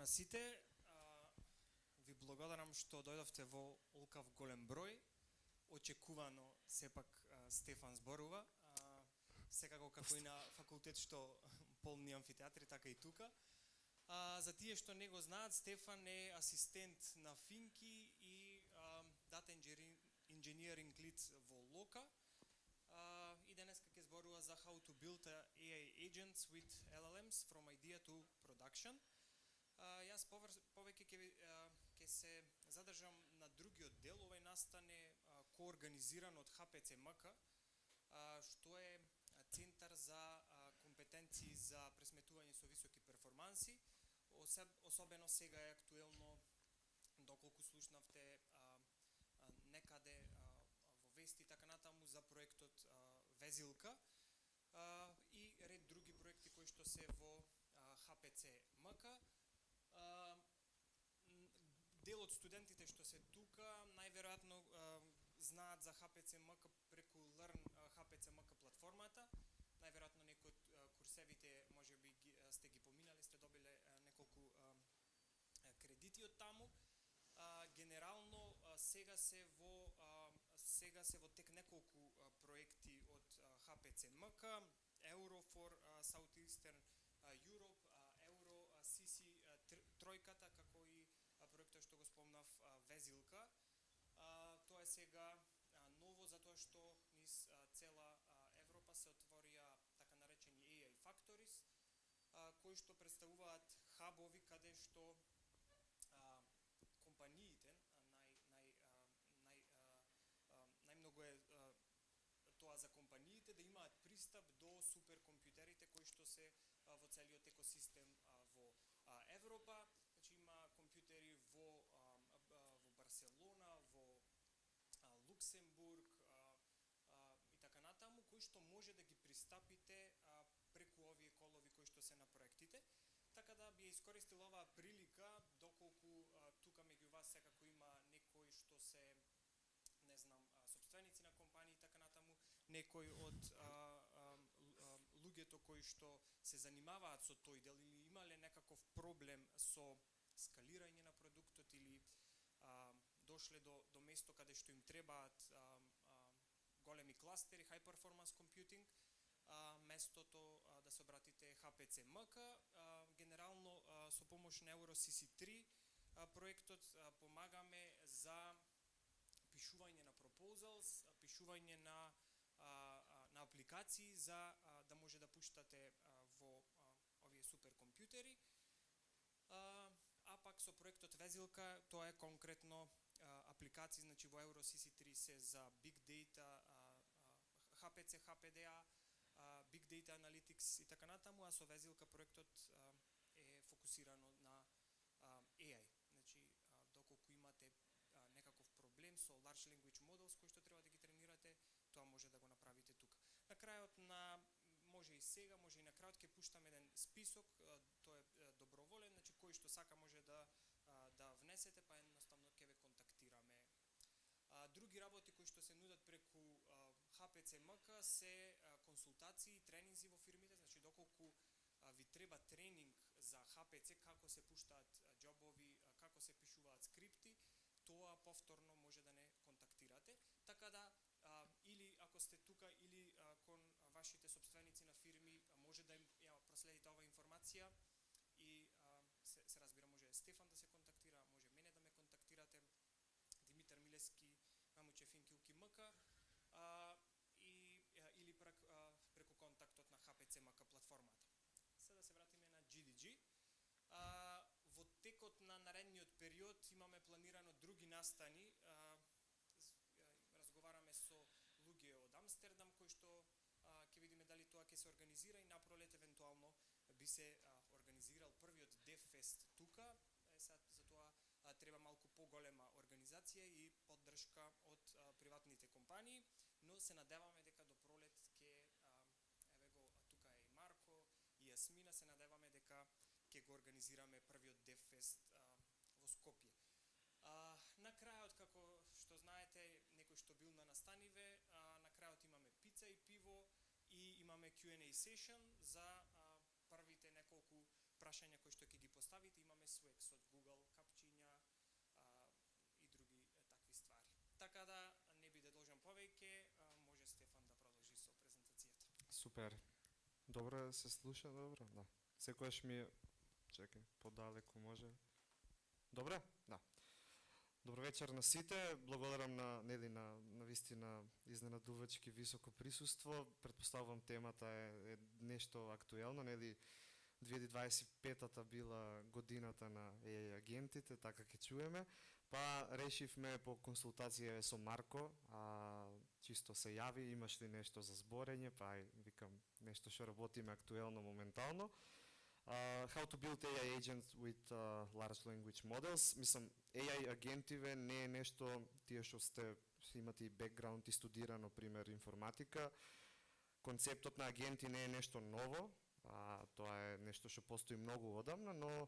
на сите, ви благодарам што дојдовте во олкав голем број. Очекувано сепак Стефан зборува. Секако како и на факултет што полни амфитеатри, така и тука. За тие што не го знаат, Стефан е асистент на Финки и Data Engineering Lead во Лока. И денеска ќе зборува за how to build AI agents with LLMs from idea to production. Јас повеќе ќе се задржам на другиот дел. Овој настане коорганизиран од HPCMK, што е центар за компетенции за пресметување со високи перформанси. Особено сега е актуелно, доколку слушнавте некаде во вести така натаму за проектот Везилка и ред други проекти кои што се во HPCMK. Дел од студентите што се тука најверојатно знаат за HPCMK преку Learn HPCMK платформата. Најверојатно некои од курсевите можеби сте ги поминали, сте добиле неколку кредити од таму. Генерално сега се во тек неколку проекти од HPCMK, Euro for Southeastern Europe, Euro CC тројката, како и проектот што го спомнав Везилка. Тоа е сега ново затоа што низ цела Европа се отворија така наречени AI Factories, кои што представуваат хабови каде што компаниите, најмногу е тоа за компаниите да имаат пристап до суперкомпјутерите кои што се во целиот екосистем во Европа. Значи има компјутери во Барселона, во Луксембург и така натаму, кои што може да ги пристапите преку овие колови кои што се на проектите. Така да би искористил оваа прилика, доколку тука меѓу вас секако има некои што се, не знам, сопственици на компании и така натаму, некои од луѓето кои што се занимаваат со тој дел или имале некаков проблем со скалирање на продуктот или дошле до место каде што им требаат големи кластери, high performance computing, местото да се обратите HPCMK. Генерално со помош на EuroCC3 проектот помагаме за пишување на proposals, пишување на апликации за да може да пуштате во овие суперкомпјутери. А пак со проектот Везилка тоа е конкретно апликации, значи во EuroCC3 се за Big Data, HPC, HPDA, Big Data Analytics и така натаму, а со Везилка проектот е фокусирано на AI. Значи, доколку имате некаков проблем со large language models кои што треба да ги тренирате, тоа може да го направите тука. На крајот може и сега, може и на крајот ќе пуштам еден список, тоа е доброволен, значи кој што сака може да внесете, па едноставно ќе ве контактираме. Други работи кои што се нудат преку HPCMK се консултации, тренинзи во фирмите, значи доколку ви треба тренинг за HPC, како се пуштаат џобови, како се пишуваат скрипти, тоа повторно може да не контактирате. Така да, или ако сте тука, или кон вашите сопственици на фирми, може да им проследите оваа информација и се разбира, може Стефан да се контактира, може мене да ме контактирате, Димитар Милески, Мамуче Финки УКИМК, или преку контактот на HPCMK платформата. Сега да се вратиме на GDG. Во текот на наредниот период имаме планирано други настани. Разговараме со луѓе од Амстердам кои што ќе видиме дали тоа ќе се организира и на пролет евентуално би се организирал првиот DevFest тука. За тоа треба малку поголема организација и поддршка од приватните компании, но се надеваме дека до пролет ќе еве го тука е и Марко и Јасмина, се надеваме дека ќе го организираме првиот DevFest во Скопје. На крајот, како што знаете, некој што бил на настаниве, на крајот имаме пица и пиво и имаме Q&A session за првите неколку прашања кои што ќе ги поставите, имаме Swag од Google, капчиња и други такви ствари. Така да не биде должен повеќе, може Стефан да продолжи со презентацијата. Супер. Добро се слуша, добро, да. Секогаш ми е... Чекај, подалеку може. Добре? Да. Добро вечер на сите. Благодарам на вистина изненадувачки високо присуство. Претпоставувам темата е нешто актуелно, нели 2025-та била годината на AI агентите, така ќе чуеме. Па решивме по консултација со Марко, чисто се јави, имаш ли нешто за зборење, па викам нешто што работиме актуелно моментално. How to build AI agents with large language models. Мислам, AI агентиве не е нешто, тие што имате и бекграунд и студирано, пример, информатика. Концептот на агенти не е нешто ново, тоа е нешто што постои многу одамна, но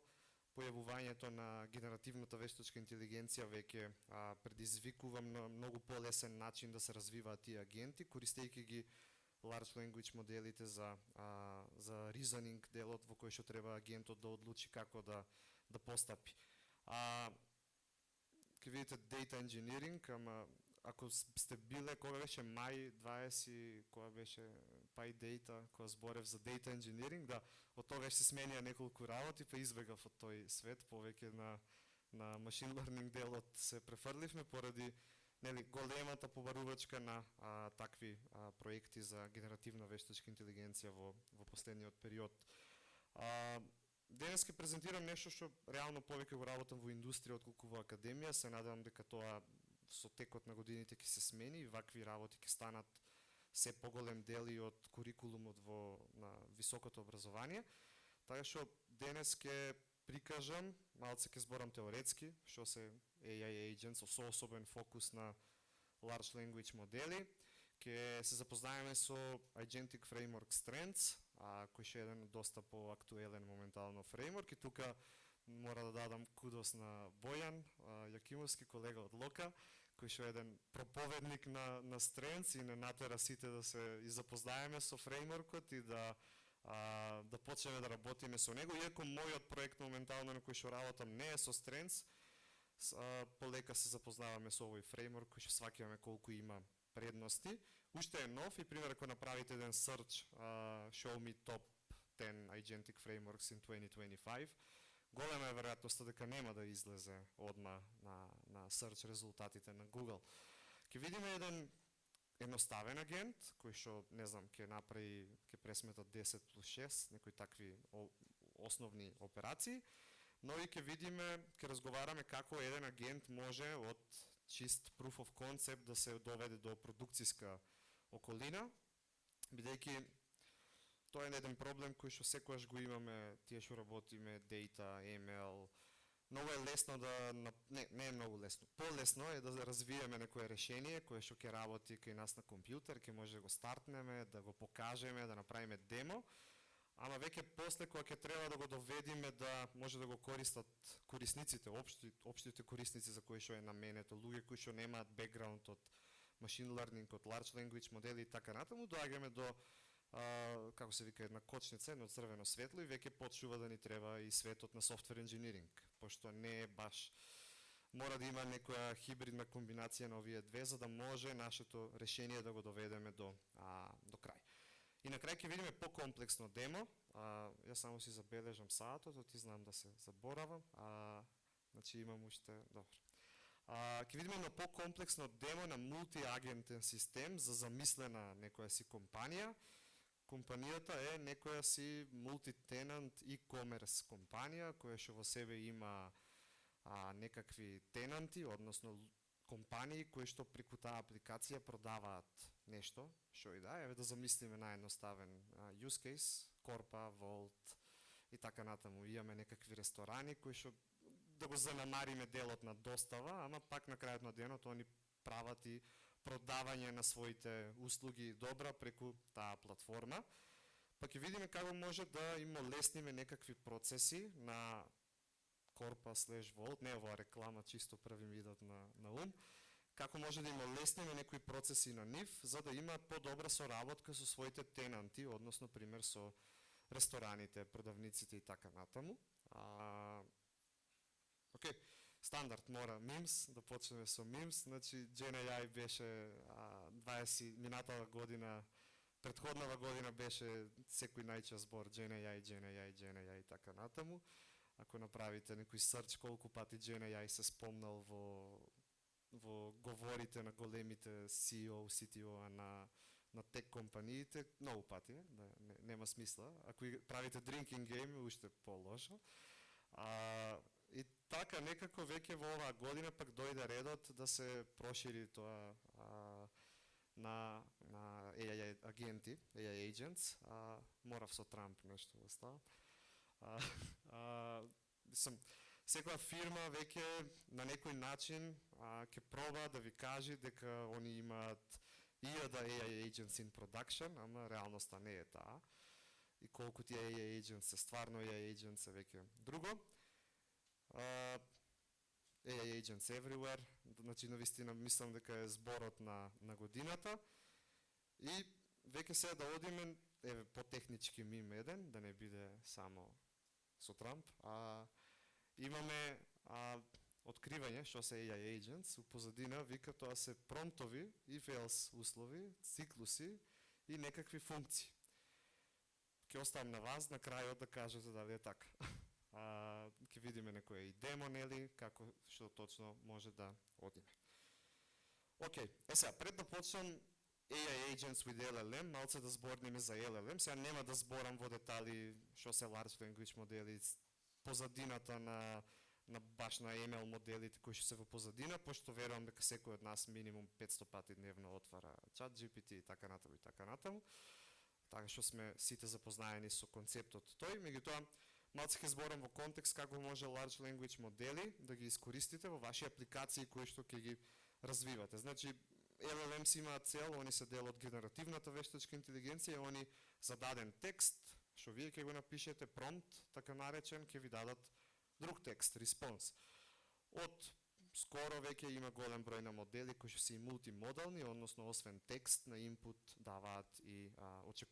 појавувањето на генеративната вештачка интелигенција веќе предизвикува на многу полесен начин да се развиваат тие агенти, користејќи ги large language моделите за reasoning делот во кој што треба агентот да одлучи како да постапи. Ке видите data engineering, ама ако сте биле, кога беше мај 20, кога беше PyData, кога зборев за data engineering, да, од тогаш се сменија неколку работи, па избегав од тој свет, повеќе на machine learning делот се префрливме поради големата побарувачка на такви проекти за генеративна вештачка интелигенција во последниот период. Денес ќе презентирам нешто што реално повеќе го работам во индустрија отколку во академија. Се надевам дека тоа со текот на годините ќе се смени и вакви работи ќе станат се поголем дели од курикулумот на високото образование. Така што денес ќе прикажам, малце ќе зборам теоретски, што се AI agents со особен фокус на large language модели. Ќе се запознаеме со Agentic Framework Strengths, кој ше еден доста поактуелен моментално фреймворк, и тука мора да дадам кудос на Бојан Јакимовски, колега од Лока, кој ше еден проповедник на Strengths и не натера сите да се запознаеме со фреймворкот и да почнеме да работиме со него, иако мојот проект моментално на кој што работам не е со Strengths, полека се запознаваме со овој фреймворк кој што сваќаме колку има предности. Уште е нов и пример ако направите еден search show me top 10 agentic frameworks in 2025, голема е веројатноста дека нема да излезе одма на search резултатите на Google. Ќе видиме еден едноставен агент кој што не знам ќе направи, ќе пресмета 10 плюс 6, некои такви основни операции, но и ќе видиме, ќе разговараме како еден агент може од чист proof of concept да се доведе до продукцијска околина, бидејќи тоа е еден проблем кој што секогаш го имаме, тие што работиме data, ML. Многу е лесно не е многу лесно. Полесно е да развиеме некое решение кое што ќе работи кај нас на компјутер, ќе може да го стартнеме, да го покажеме, да направиме демо. Ама веќе после кога ќе треба да го доведиме да може да го користат корисниците, општите корисници за кои што е наменето, луѓе кои што немаат бекграунд од machine learning, од large language модели и така натаму, доаѓаме до како се вика една кочница, едно црвено светло и веќе почнува да ни треба и светот на software engineering, пошто не е баш, мора да има некоја хибридна комбинација на овие две за да може нашето решение да го доведеме до крај. И на крај ќе видиме покомплексно демо. Јас само си забележам саатот, ти знам да се заборавам. Значи имам уште, добро. Ќе видиме едно покомплексно демо на мултиагентен систем за замислена некоја си компанија. Компанијата е некоја си мултитенант e-commerce компанија која што во себе има некакви тенанти, односно компании кои што преку таа апликација продаваат нешто, што и да, еве да замислиме наједноставен use case, Корпа, Волт и така натаму. Имаме некакви ресторани кои што да го занемариме делот на достава, ама пак на крајот на денот они прават и продавање на своите услуги добра преку таа платформа. Па ќе видиме како може да им олесниме некакви процеси на Корпа/Волт, не оваа реклама, чисто први ми идат на ум, како може да им олесниме некои процеси на нив, за да имаат подобра соработка со своите тенанти, односно пример со рестораните, продавниците и така натаму. Океј, стандард мора мимс, да почнеме со мимс, значи GenAI беше 20 минатава година, претходнава година беше секој најчест збор GenAI и така натаму. Ако направите некој серч колку пати GenAI се спомнал во говорите на големите CEO, CTO на тек компаниите, многу пати, нема смисла. Ако правите drinking game, уште по-лошо. И така некако веќе во оваа година пак дојде редот да се прошири тоа на AI агенти, AI agents. Морав со Трамп нешто да става. Секоја фирма веќе на некој начин ќе проба да ви каже дека они имаат да AI agents in production, ама реалноста не е таа. И колку тие AI agents се стварно AI agents е веќе друго. AI agents everywhere, значи навистина мислам дека е зборот на годината. И веќе сега да одиме по-технички мим еден, да не биде само со Трамп, имаме откривање што се AI agents, у позадина вика тоа се промптови, if else услови, циклуси и некакви функции. Ќе оставам на вас на крајот да кажете дали е така. Ќе видиме некоја и демо, нели, како што точно може да одиме. Океј, сега пред да почнам AI agents with LLM, малце да зборниме за LLM. Сега нема да зборам во детали што се large language модели, позадината на баш на ML моделите кои што се во позадина, пошто верувам дека секој од нас минимум 500 пати дневно отвара ChatGPT и така натаму и така натаму. Така што сме сите запознаени со концептот тој, меѓутоа малце ќе зборам во контекст како може large language модели да ги искористите во ваши апликации кои што ќе ги развивате. Значи LLMs имаат цел, они се дел од генеративната вештачка интелигенција и они за даден текст, што вие ќе го напишете, промпт, така наречен, ќе ви дадат друг текст, респонс. Од скоро веќе има голем број на модели кои што се и мултимодални, односно освен текст на инпут даваат и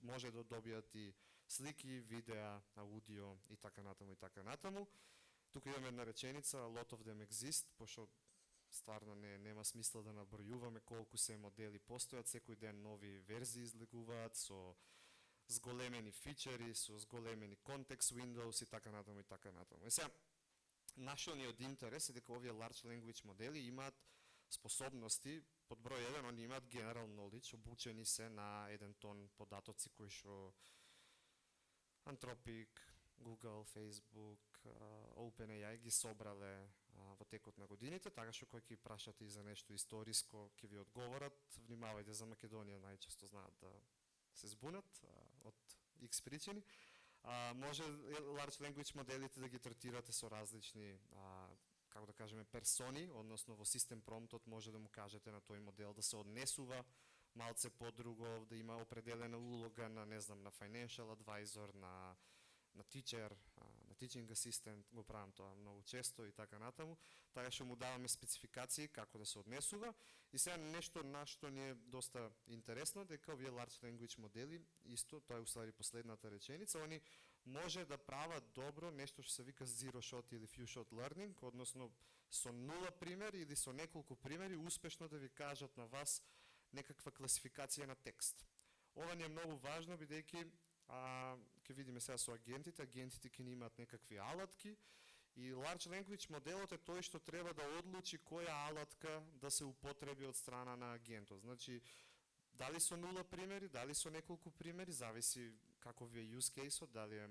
може да добијат и слики, видеа, аудио и така натаму и така натаму. Тука имаме една реченица, a lot of them exist, пошто стварно нема смисла да набројуваме колку се модели постојат, секој ден нови верзии излегуваат со зголемени фичери, со зголемени контекст windows и така натаму и така натаму. Сега, нашиот ни од интерес е дека овие large language модели имаат способности, под број 1, они имаат general knowledge, обучени се на еден тон податоци кои што Anthropic, Google, Facebook, OpenAI ги собрале во текот на годините, така што кога ќе прашате и за нешто историско, ќе ви одговорат. Внимавајте, за Македонија најчесто знаат да се збунат од X причини. Може large language моделите да ги третирате со различни, како да кажеме, персони, односно во систем промптот може да му кажете на тој модел да се однесува малце подруго, да има определена улога на, не знам, на financial advisor, на teacher, на teaching assistant, го правам тоа многу често и така натаму, така што му даваме спецификации како да се однесува. И сега нешто на што ни е доста интересно, дека овие large language модели, исто, тоа е уствари последната реченица, они може да прават добро нешто што се вика zero shot или few shot learning, односно со нула примери или со неколку примери успешно да ви кажат на вас некаква класификација на текст. Ова ни е многу важно, бидејќи ќе видиме сега со агентите ќе ни имаат некакви алатки и large language моделот е тој што треба да одлучи која алатка да се употреби од страна на агентот. Значи, дали со нула примери, дали со неколку примери, зависи каков е use case-от, дали е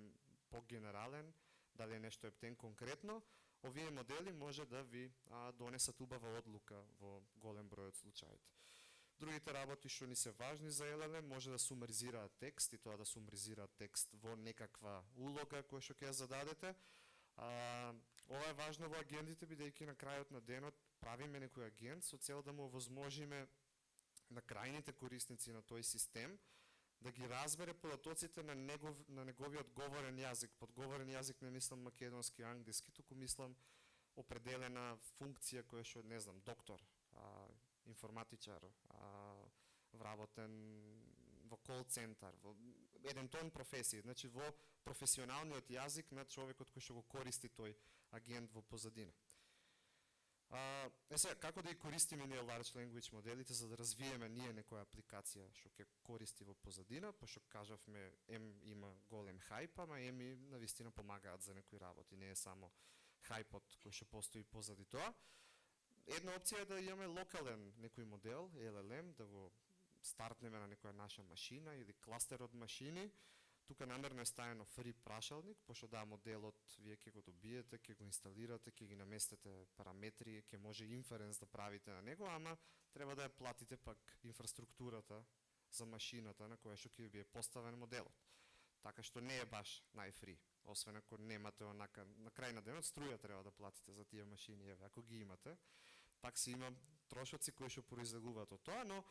по-генерален, дали е нешто ептен конкретно, овие модели може да ви донесат убава одлука во голем број од случаите. Другите работи што ни се важни за LLM може да сумаризираат текст и тоа да сумаризираат текст во некаква улога која што ќе ја зададете. Ова е важно во агентите, бидејќи на крајот на денот правиме некој агент со цел да му овозможиме на крајните корисници на тој систем да ги разбере податоците на неговиот говорен јазик. Под говорен јазик не мислам македонски, англиски, туку мислам определена функција која што, не знам, доктор, информатичар, вработен во кол центар, еден тон професија, значи во професионалниот јазик на човекот кој што го користи тој агент во позадина. Сега, како да ги користиме ние large language моделите за да развиеме ние некоја апликација што ќе користи во позадина, пошто кажавме има голем хајп, ама и навистина помагаат за некои работи, не е само хајпот кој што постои позади тоа. Една опција е да имаме локален некој модел, LLM, да го стартнеме на некоја наша машина или кластер од машини. Тука намерно е ставено фри прашалник, пошто моделот вие ќе го добиете, ќе го инсталирате, ќе ги наместите параметри, ќе може инференс да правите на него, ама треба да ја платите пак инфраструктурата за машината на која што ќе ви е поставен моделот. Така што не е баш најфри, освен ако немате онака, на крај на денот струја треба да платите за тие машини, ако ги имате, пак си има трошоци кои што произлегуваат од тоа, но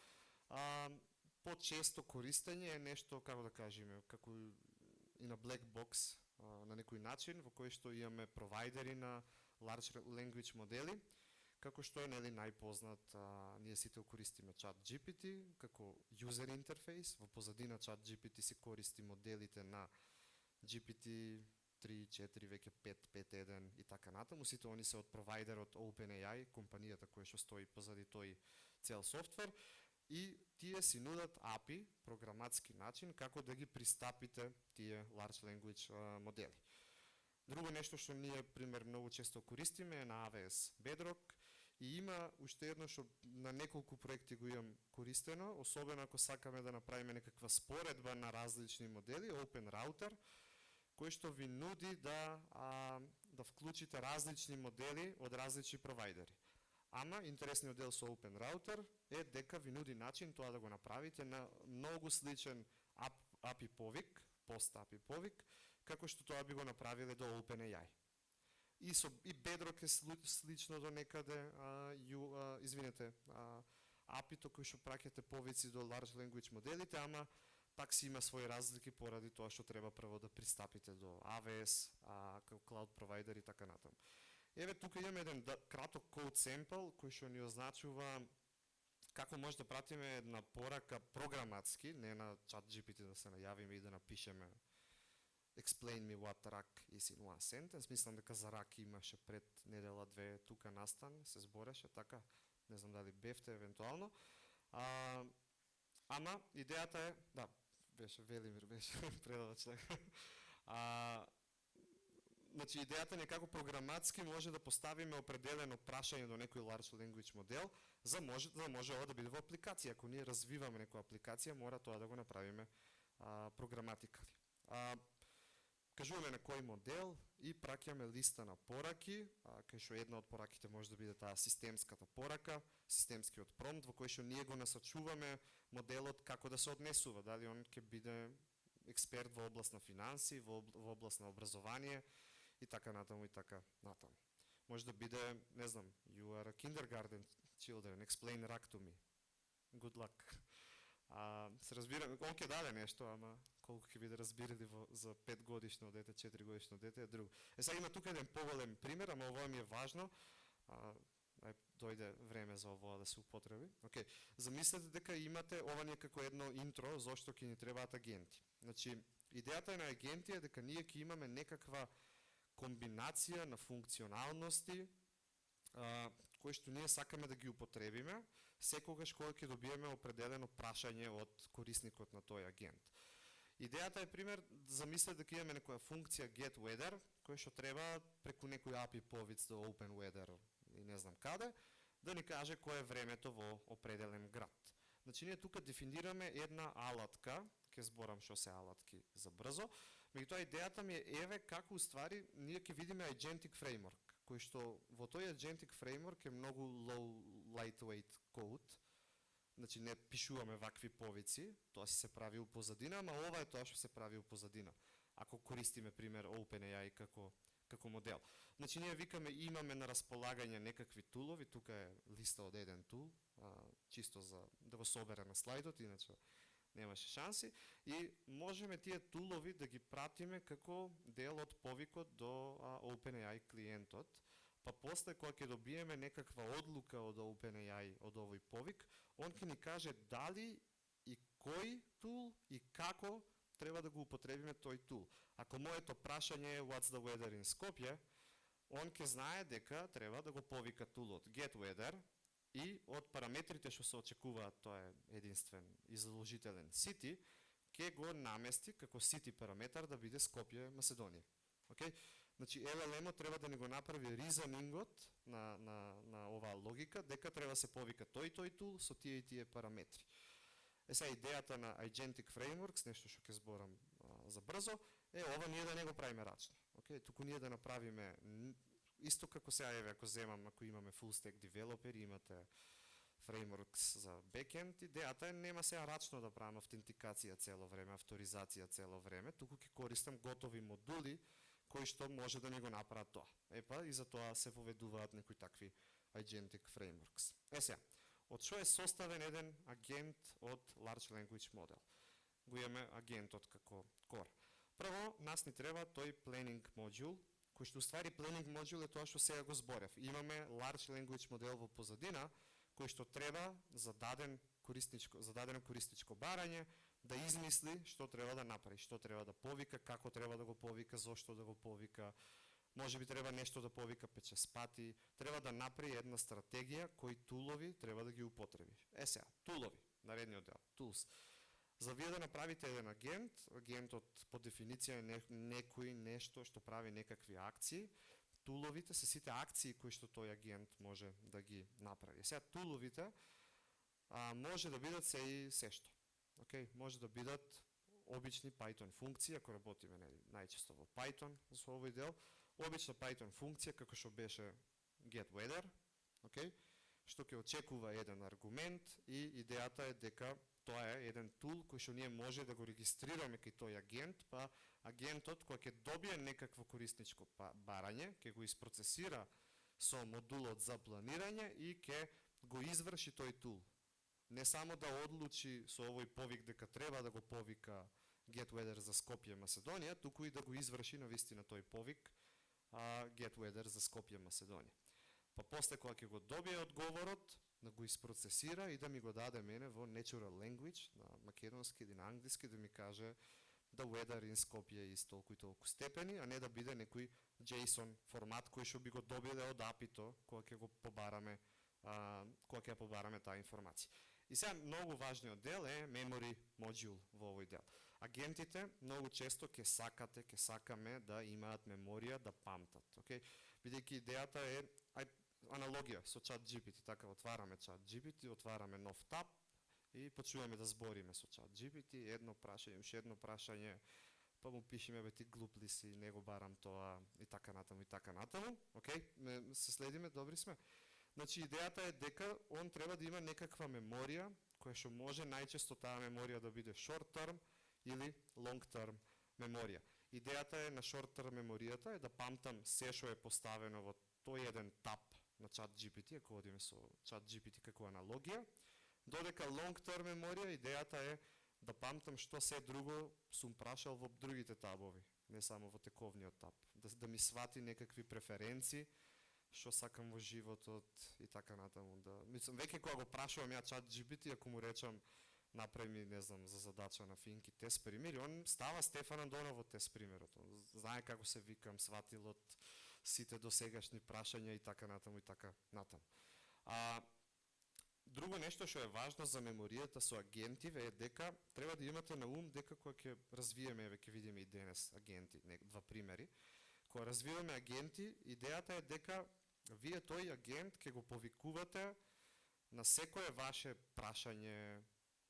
по-често користење е нешто, како да кажеме, како и на black box на некој начин, во кој што имаме провайдери на large language модели, како што е најпознат, ние сите користиме ChatGPT како user interface, во позадина ChatGPT се користи моделите на GPT 3, 4, веќе 5, 5.1 и така натаму, сите они се од провайдерот OpenAI, компанијата која што стои позади тој цел софтвер, и тие си нудат API, програматски начин, како да ги пристапите тие large language модели. Друго нешто што ние, пример, многу често користиме е на AWS Bedrock и има уште едно што на неколку проекти го имам користено, особено ако сакаме да направиме некаква споредба на различни модели, Open Router, кој што ви нуди да вклучите различни модели од различни провайдери. Ама интересниот дел со Open Router е дека ви нуди начин тоа да го направите на многу сличен API повик, пост API повик, како што тоа би го направиле до OpenAI. И Bedrock е слично до некаде, API-то кој што праќате повици до large language моделите, ама пак си има своји разлики поради тоа што треба прво да пристапите до AWS, cloud provider и така натаму. Еве тука имаме еден краток code sample кој што ни означува како може да пратиме една порака програматски, не на ChatGPT да се најавиме и да напишеме explain me what rack is in one sentence. Мислам дека за рак имаше пред недела две тука настан, се збореше така, не знам дали бевте евентуално. Ама идејата е, да, беше Велимир, беше предавач. Значи, идејата е како програматски може да поставиме определено прашање до некој large language модел, за да може ова да биде во апликација. Ако ние развиваме некоја апликација, мора тоа да го направиме програматикали. Кажуваме на кој модел и праќаме листа на пораки, кај што една од пораките може да биде таа системската порака, системскиот промпт, во кој што ние го насочуваме моделот како да се однесува, дали он ќе биде експерт во област на финанси, во област на образование, и така натаму, и така натаму. Може да биде, не знам, you are a kindergarten children, explain rack to me. Good luck. Се разбира, он ќе даде нешто, ама колку ќе биде разбирали за 5 годишно дете, 4 годишно дете е друго. Сега има тука еден поголем пример, ама ова ми е важно. Дојде време за ова да се употреби. Okay. Замислете дека имате, ова ни е како едно интро, зошто ќе ни требаат агенти. Значи, идејата на агенти е дека ние ќе имаме некаква комбинација на функционалности кои што ние сакаме да ги употребиме секогаш кога ќе добиеме определено прашање од корисникот на тој агент. Идејата е, пример, замислете дека имаме некоја функција get weather, која што треба преку некој API повиц до Open Weather и не знам каде, да ни каже кој е времето во определен град. Значи, ние тука дефинираме една алатка, ќе зборам што се алатки за брзо, меѓутоа идејата ми е еве како уствари ние ќе видиме agentic framework, кој што во тој agentic framework е многу low lightweight code. Значи не пишуваме вакви повици, тоа се прави у позадина, ама ова е тоа што се прави у позадина. Ако користиме пример OpenAI како модел. Значи ние викаме имаме на располагање некакви тулови, тука е листа од еден тул, чисто за да го собере на слайдот, иначе немаше шанси, и можеме тие тулови да ги пратиме како дел од повикот до OpenAI клиентот, па после кога ќе добиеме некаква одлука од OpenAI од овој повик, он ќе ни каже дали и кој тул и како треба да го употребиме тој тул. Ако моето прашање е what's the weather in Skopje, он ќе знае дека треба да го повика тулот get weather и од параметрите што се очекуваат, тоа е единствен и задолжителен city, ќе го намести како city параметар да биде Скопје, Македонија. Океј? Значи LLM-от треба да не го направи reasoning-от на оваа логика дека треба да се повика тој тул со тие и тие параметри. Сега идејата на Agentic Frameworks, нешто што ќе зборам за брзо, е ова ние да не го правиме рачно. Океј, туку ние да направиме исто како сега еве ако земам, ако имаме full stack developer, имате frameworks за backend, идејата е нема сега рачно да правам автентикација цело време, авторизација цело време, туку ќе користам готови модули кои што може да ми го направат тоа. Епа и за тоа се воведуваат некои такви agentic frameworks. Сега, од што е составен еден агент од large language model? Го имаме агентот како core. Прво, нас ни треба тој planning module, кој што уствари planning module е тоа што сега го зборев. Имаме large language model во позадина, кој што треба за дадено корисничко барање да измисли што треба да направи, што треба да повика, како треба да го повика, зошто да го повика. Можеби треба нешто да повика 5-6 пати, треба да направи една стратегија кои тулови треба да ги употреби. Сега, тулови, наредниот дел, tools. За вие да направите еден агент, агентот по дефиниција е некој нешто што прави некакви акции. Туловите се сите акции кои што тој агент може да ги направи. Сега туловите може да бидат се и сешто. Океј, може да бидат обични Python функции, ако работиме најчесто во Python за овој дел, обична Python функција како што беше get weather, океј, што ќе очекува еден аргумент и идејата е дека тоа е еден тул кој што ние може да го регистрираме кај тој агент, па агентот кој ќе добие некакво корисничко барање, ќе го isпроцесира со модулот за планирање и ќе го изврши тој тул. Не само да одлучи со овој повик дека треба да го повика get weather за Скопје, Македонија, туку и да го изврши навистина тој повик get weather за Скопје, Македонија. Па после кога ќе го добие одговорот, да го isпроцесира и да ми го даде мене во natural language, на македонски или на англиски, да ми каже the weather in Skopje is толку и толку степени, а не да биде некој JSON формат кој што би го добиле од API-то кога ќе го побараме, кога ќе побараме таа информација. И сега многу важниот дел е memory module во овој дел. Агентите многу често ќе сакаме да имаат меморија, да памтат, океј? Бидејќи идејата е аналогија со ChatGPT, така отвараме ChatGPT, отвараме нов таб и почнуваме да збориме со ChatGPT, едно прашање, уште едно прашање, па му пишеме бе ти глуп ли си, не го барам тоа и така натаму, океј? Се следиме, добри сме. Значи идејата е дека он треба да има некаква меморија која што може најчесто таа меморија да биде short term или long term меморија. Идејата е на short term меморијата е да памтам се што е поставено во тој еден таб на ChatGPT, ако одиме со ChatGPT како аналогија, додека long term меморија идејата е да памтам што се друго сум прашал во другите табови, не само во тековниот таб, да ми свати некакви преференции што сакам во животот и така натаму. Мислам, веќе кога го прашувам ја ChatGPT, ако му речам направи ми, не знам, за задача на финки тест примери, он става Стефан Андонов од тест примерот. Знае како се викам, сватил од сите досегашни прашања и така натаму. Друго нешто што е важно за меморијата со агентиве е дека треба да имате на ум дека кога ќе развиеме, еве ќе видиме и денес агенти, два примери. Кога развиваме агенти, идејата е дека вие тој агент ќе го повикувате на секое ваше прашање,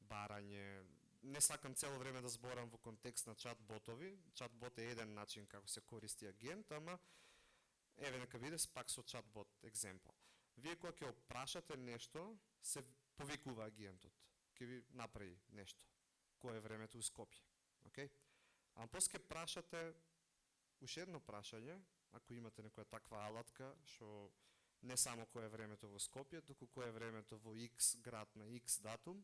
барање. Не сакам цело време да зборам во контекст на чат-ботови. Чат-бот е еден начин како се користи агент, ама еве нека биде пак со чат-бот екземпл. Вие кога ќе опрашате нешто, се повикува агентот. Ќе ви направи нешто. Кое е времето у Скопје, океј? А после ќе прашате уште едно прашање, ако имате некоја таква алатка, што не само кое е времето во Скопје, туку кое е времето во X град на X датум,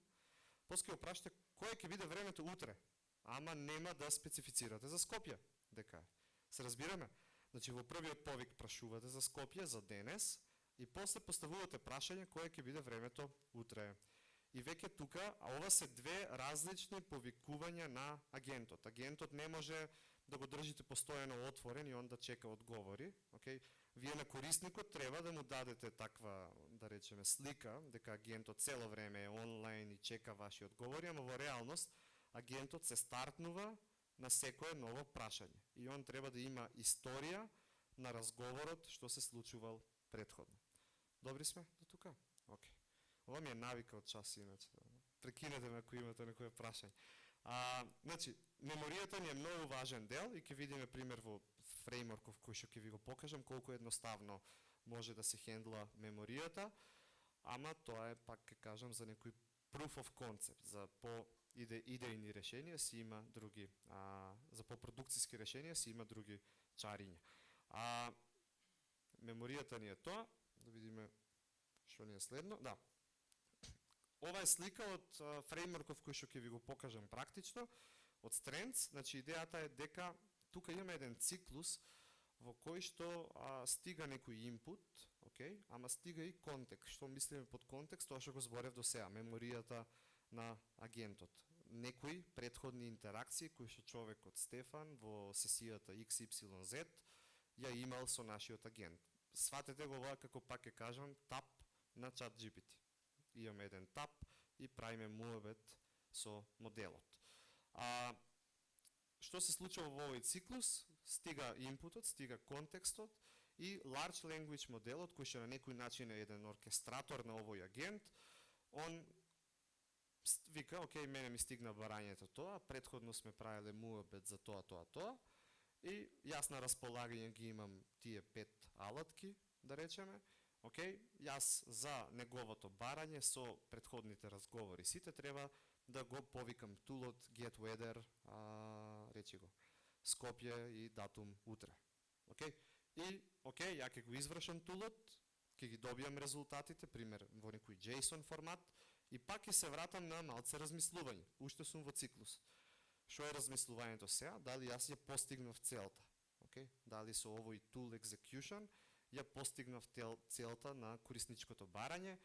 после ќе опрашате кое ќе биде времето утре, ама нема да специфицирате за Скопје, дека е. Се разбираме? Значи во првиот повик прашувате за Скопје, за денес, и после поставувате прашање кое ќе биде времето утре. И веќе тука, а ова се две различни повикувања на агентот. Агентот не може да го држите постојано отворен и он да чека одговори, окей? Вие на корисникот треба да му дадете таква, да речеме, слика, дека агентот цело време е онлайн и чека ваши одговори, ама во реалност агентот се стартнува на секое ново прашање. И он треба да има историја на разговорот што се случувал претходно. Добри сме до тука? Окей. Ова ми е навика од час иначе. Прекинете ме ако имате некое прашање. Значи, меморијата ни е многу важен дел и ќе видиме пример во фреймворков кој што ќе ви го покажам колку едноставно може да се хендла меморијата, ама тоа е, пак ќе кажам, за некој proof of concept, за идејни решенија си има други, за продукциски решенија си има други чариња. Меморијата ни е тоа, да видиме што ни е следно. Да. Ова е слика од фреймворков кој што ќе ви го покажам практично, од Strengths. Значи идејата е дека тука имаме еден циклус во кој што стига некој инпут, окей, ама стига и контекст. Што мислиме под контекст, тоа што го зборев до сега, меморијата на агентот. Некои претходни интеракции кои што човекот Стефан во сесијата XYZ ја имал со нашиот агент. Сватете го ова како, пак ќе кажам, тап на ChatGPT. Имаме еден тап и правиме муабет со моделот. Што се случува во овој циклус? Стига инпутот, стига контекстот и Large Language моделот, кој што на некој начин е еден оркестратор на овој агент, он вика, окей, мене ми стигна барањето тоа, претходно сме правиле муабет за тоа, и јас на располагање ги имам тие 5 алатки, да речеме, окей, јас за неговото барање со претходните разговори сите треба да го повикам тулот get weather, речи го, Скопје и датум утре. Окей? И, окей, ја ќе го извршам тулот, ќе ги добијам резултатите, пример во некој JSON формат, и пак ќе се вратам на малце размислување. Уште сум во циклус. Што е размислувањето сега? Дали јас ја постигнав целта? Окей? Дали со овој tool execution ја постигнав целта на корисничкото барање?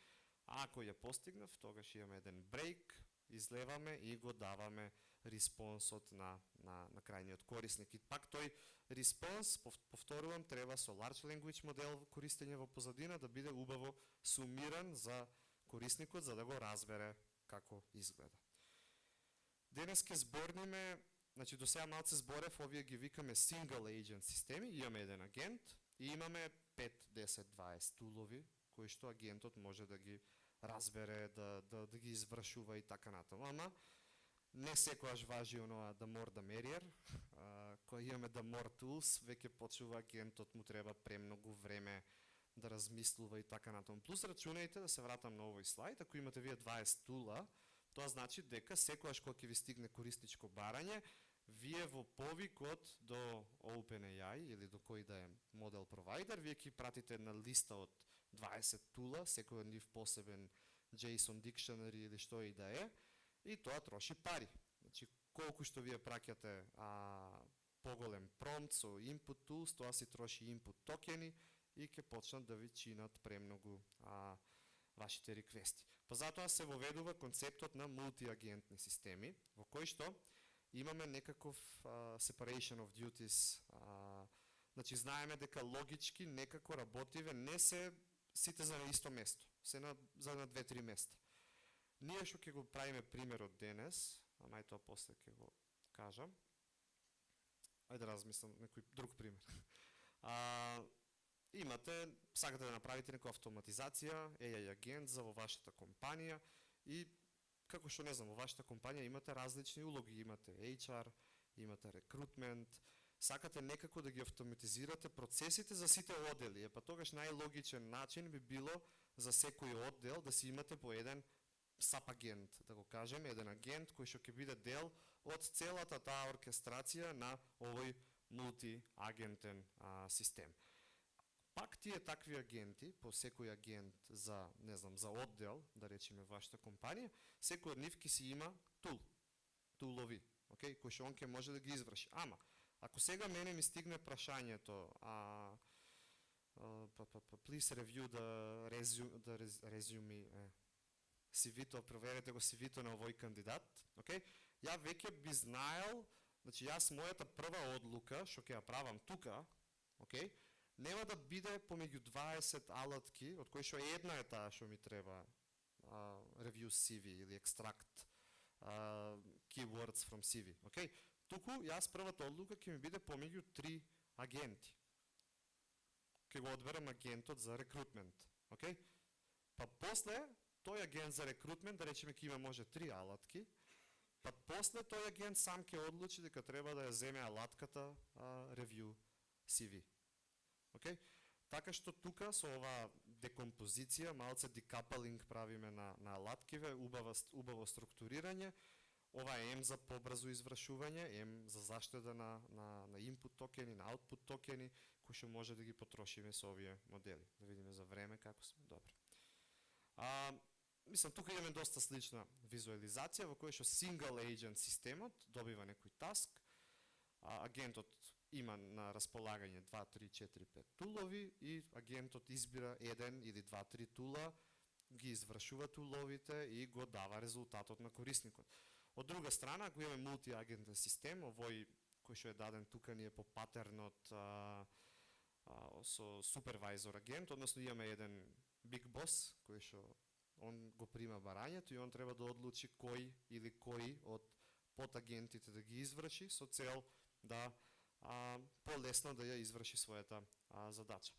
Ако ја постигнав, тогаш имаме еден брейк, излеваме и го даваме респонсот на крајниот корисник. И пак тој респонс, повторувам, треба со Large Language модел користење во позадина да биде убаво сумиран за корисникот, за да го разбере како изгледа. Денес ке зборниме, значи до сега малце зборев, овие ги викаме single agent системи, имаме еден агент и имаме 5, 10, 20 тулови кои што агентот може да ги разбере, да ги извршува и така натаму. Ама не секогаш важи оноа the more the merrier. Кога имаме the more tools, веќе почува агентот му треба премногу време да размислува и така натаму. Плюс рачунајте, да се вратам на овој слайд, ако имате вие 20 тула, тоа значи дека секогаш кога ќе ви стигне корисничко барање, вие во повикот до OpenAI или до кој да е модел провайдер, вие ќе пратите една листа од 20 тула, секој од нив посебен JSON Dictionary или што и да е, и тоа троши пари. Значи, колку што вие праќате поголем промпт со input tools, тоа си троши input токени и ќе почнат да ви чинат премногу вашите реквести. Па затоа се воведува концептот на мултиагентни системи, во кој што имаме некаков separation of duties. Значи, знаеме дека логички некако работиве не се сите за на исто место, се за на 2-3 места. Ние што ќе го правиме примерот денес, ама и тоа после ќе го кажам. Ајде да размислам некој друг пример. Имате, сакате да направите некоја автоматизација, AI агент за во вашата компанија и како што не знам, во вашата компанија имате различни улоги, имате HR, имате рекрутмент, сакате некако да ги автоматизирате процесите за сите оддели, па тогаш најлогичен начин би било за секој оддел да си имате по еден саб-агент, да го кажеме, еден агент кој што ќе биде дел од целата таа оркестрација на овој мултиагентен систем. Пак тие такви агенти, по секој агент за, не знам, за оддел, да речеме вашата компанија, секој од нив ќе си има тулови, окей, кој што он ќе може да ги изврши. Ама, ако сега мене ми стигне прашањето, please review the resume, CV-то, проверете го CV-то на овој кандидат, окей? Ја веќе би знаел, значи јас мојата прва одлука што ќе ја правам тука, окей? Нема да биде помеѓу 20 алатки, од кои што една е таа што ми треба review CV или extract keywords from CV, окей? Туку јас првата одлука ќе ми биде помеѓу 3 агенти. Ќе го одберам агентот за рекрутмент, окей? Па после тој агент за рекрутмент, да речеме ќе има може 3 алатки, па после тој агент сам ќе одлучи дека треба да ја земе алатката review CV. Окей? Така што тука со ова декомпозиција, малце декапалинг правиме на алаткиве, убаво структурирање, ова е за побрзо извршување, за заштеда на input токени, на output токени, кои што може да ги потрошиме со овие модели. Да видиме за време како сме. Добро. Мислам, тука имаме доста слична визуализација, во која што single agent системот добива некој таск, агентот има на располагање 2, 3, 4, 5 тулови и агентот избира 1 или 2, 3 тула, ги извршува туловите и го дава резултатот на корисникот. Од друга страна, ако имаме мултиагентен систем, овој кој што е даден тука ни е по патернот со супервайзор агент, односно имаме еден big boss кој што он го прима барањето и он треба да одлучи кој или кои од подагентите да ги изврши со цел да полесно да ја изврши својата задача.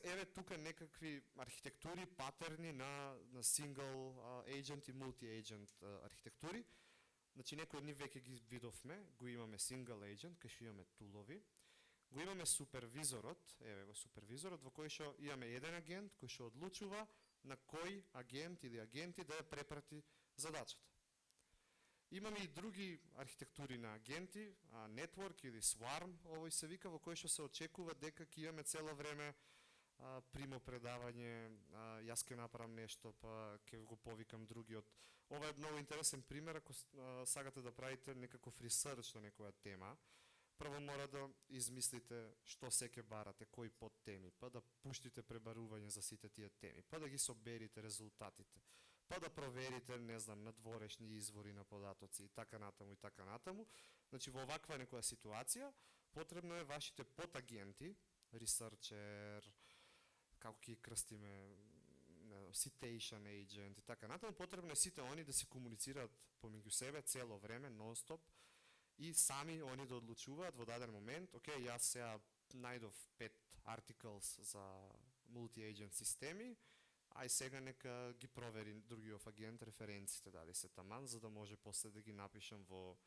Еве тука некакви архитектури, патерни на single agent и multi-agent архитектури. Значи некои од нив веќе ги видовме, го имаме single agent, кај што имаме тулови, го имаме супервизорот, еве го супервизорот, во кој што имаме еден агент кој што одлучува на кој агент или агенти да ја препрати задачата. Имаме и други архитектури на агенти, network или swarm, овој се вика, во кој што се очекува дека ќе имаме цело време примо предавање, јас ќе направам нешто, па ќе го повикам другиот. Ова е многу интересен пример, ако сакате да правите некаков ресерч на некоја тема. Прво мора да измислите што се ќе барате, кои подтеми, па да пуштите пребарување за сите тие теми, па да ги соберите резултатите, па да проверите, не знам, надворешни извори на податоци и така натаму и така натаму. Значи во оваква некоја ситуација потребно е вашите подагенти, researcher, како ќе крстиме, citation agent и така натаму, потребно е сите они да се комуницираат помеѓу себе цело време, нон-стоп, и сами они да одлучуваат во даден момент, окей, јас сега најдов 5 articles за multi-agent системи, ај сега нека ги провери другиот агент референците дали се таман, за да може после да ги напишам во,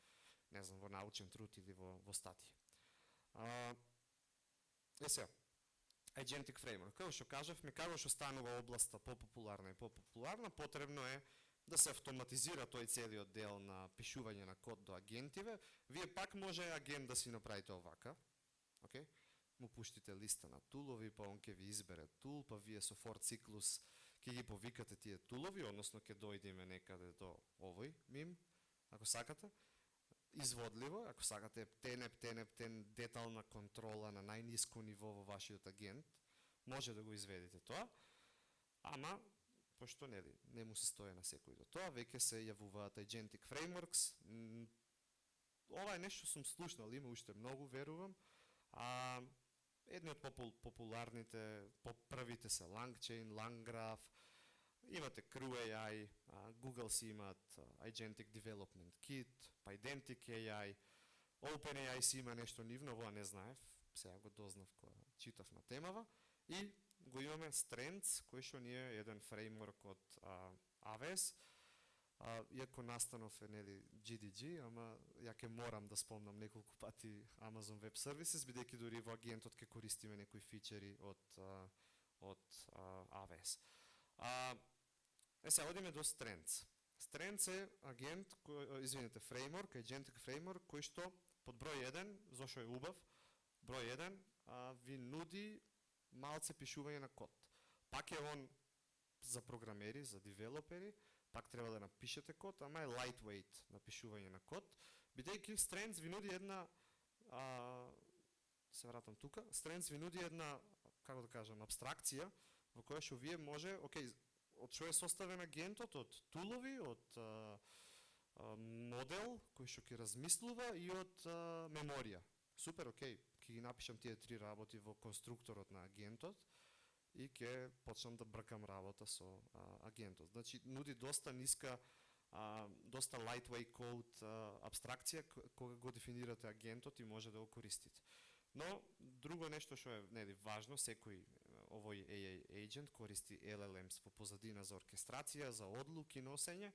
не знам, во научен труд или во статија. Сега, Agentic Framework, како што кажавме, како што станува областа попопуларна и попопуларна, потребно е да се автоматизира тој целиот дел на пишување на код до агентиве. Вие пак може агент да си направите овака, окей? Му пуштите листа на тулови, па он ќе ви избере тул, па вие со for циклус ќе ги повикате тие тулови, односно ќе дојдеме некаде до овој мим, ако сакате. Изводливо, ако сакате тен детална контрола на најниско ниво во вашиот агент, може да го изведете тоа, ама пошто не му се стои на секој до тоа, веќе се јавуваат Agentic Frameworks. Ова е нешто сум слушнал, има уште многу, верувам. Едни од популарните, попрвите се LangChain, LangGraph, имате CrewAI, Google си имаат Agentic Development Kit, Pydantic AI, OpenAI си има нешто нивно, ова не знаев, сега го дознав кога читав на темава, и го имаме Strengths, кој што ни е еден фреймворк од AWS, иако настанов е GDG, ама ја ќе морам да спомнам неколку пати Amazon Web Services, бидејќи дури во агентот ќе користиме некои фичери од AWS. Сега одиме до Strengths. Strengths е агент, фреймворк, Agentic Framework, кој што под број 1, зошто е убав, број 1 ви нуди малце пишување на код. Пак е он за програмери, за девелопери, пак треба да напишете код, ама е lightweight на пишување на код, бидејќи Strengths ви нуди една, се вратам тука, Strengths ви нуди една, како да кажам, абстракција, во која што вие може, окей, од што е составен агентот, од тулови, од модел кој што ќе размислува и од меморија. Супер, окей, ќе ги напишам тие три работи во конструкторот на агентот и ќе почнам да бркам работа со агентот. Значи, нуди доста ниска, доста lightweight code абстракција кога го дефинирате агентот и може да го користите. Но, друго нешто што е важно, секој овој AI agent користи LLMs во позадина за оркестрација, за одлуки, носење,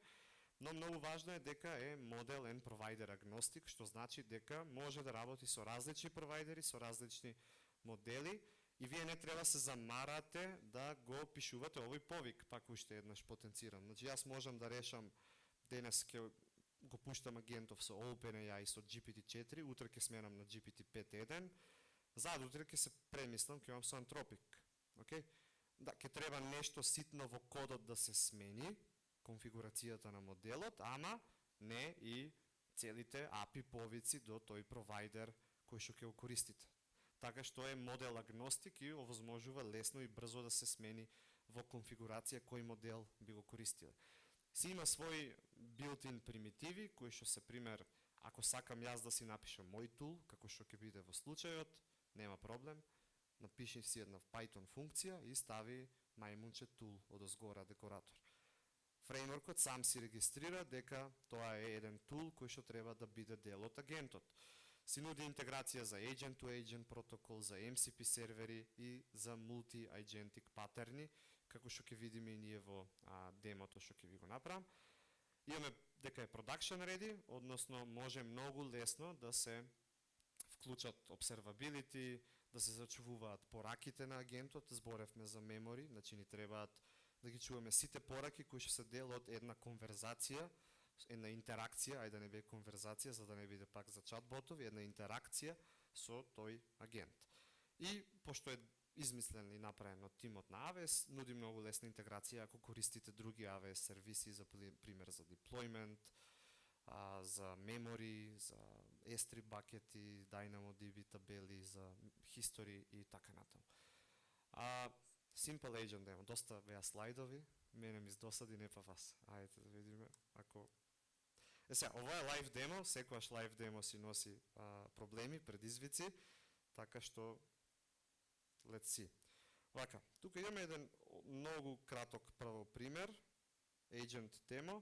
но многу важно е дека е модел and provider agnostic, што значи дека може да работи со различни провайдери, со различни модели, и вие не треба се замарате да го пишувате овој повик, пак уште еднаш потенцирам. Значи, јас можам да решам, денес ќе го пуштам агентов со OpenAI, со GPT-4, утре ќе сменам на GPT-5.1, задутре ќе се премислам, ќе имам со Anthropic. Okay? Да, ќе треба нешто ситно во кодот да се смени, конфигурацијата на моделот, ама не и целите API повици до тој провайдер кој што ќе го користите. Така што е модел агностик и овозможува лесно и брзо да се смени во конфигурација кој модел би го користил. Си има своји built-in примитиви, кои што се пример, ако сакам јас да си напишам мој тул, како што ќе биде во случајот, нема проблем, напиши си една Python функција и стави мајмунче тул одозгора декоратор. Фреймворкот сам си регистрира дека тоа е еден тул кој што треба да биде дел од агентот. Си нуди интеграција за agent-to-agent протокол, за MCP сервери и за multi-agentic патерни, како што ќе видиме и ние во демото што ќе ви го направам. Имаме дека е production ready, односно може многу лесно да се вклучат observability, да се зачувуваат пораките на агентот, зборевме за memory, значи ни требаат да ги чуваме сите пораки кои што се дел од една конверзација, една интеракција, ајде да не биде конверзација, за да не биде пак за чатботови, една интеракција со тој агент. И пошто е измислен и направен од тимот на AWS, нуди многу лесна интеграција ако користите други AWS сервиси, за пример за deployment, за memory, за S3 бакети, DynamoDB табели, за history и така натаму. Simple Agent демо, доста беа слайдови, мене ми издосади, не па вас. Ајде да видиме ако... Сега, ова е лайв демо, секојаш лайв демо си носи проблеми, предизвици, така што let's see. Вака, тука имаме еден многу краток прво пример, agent демо.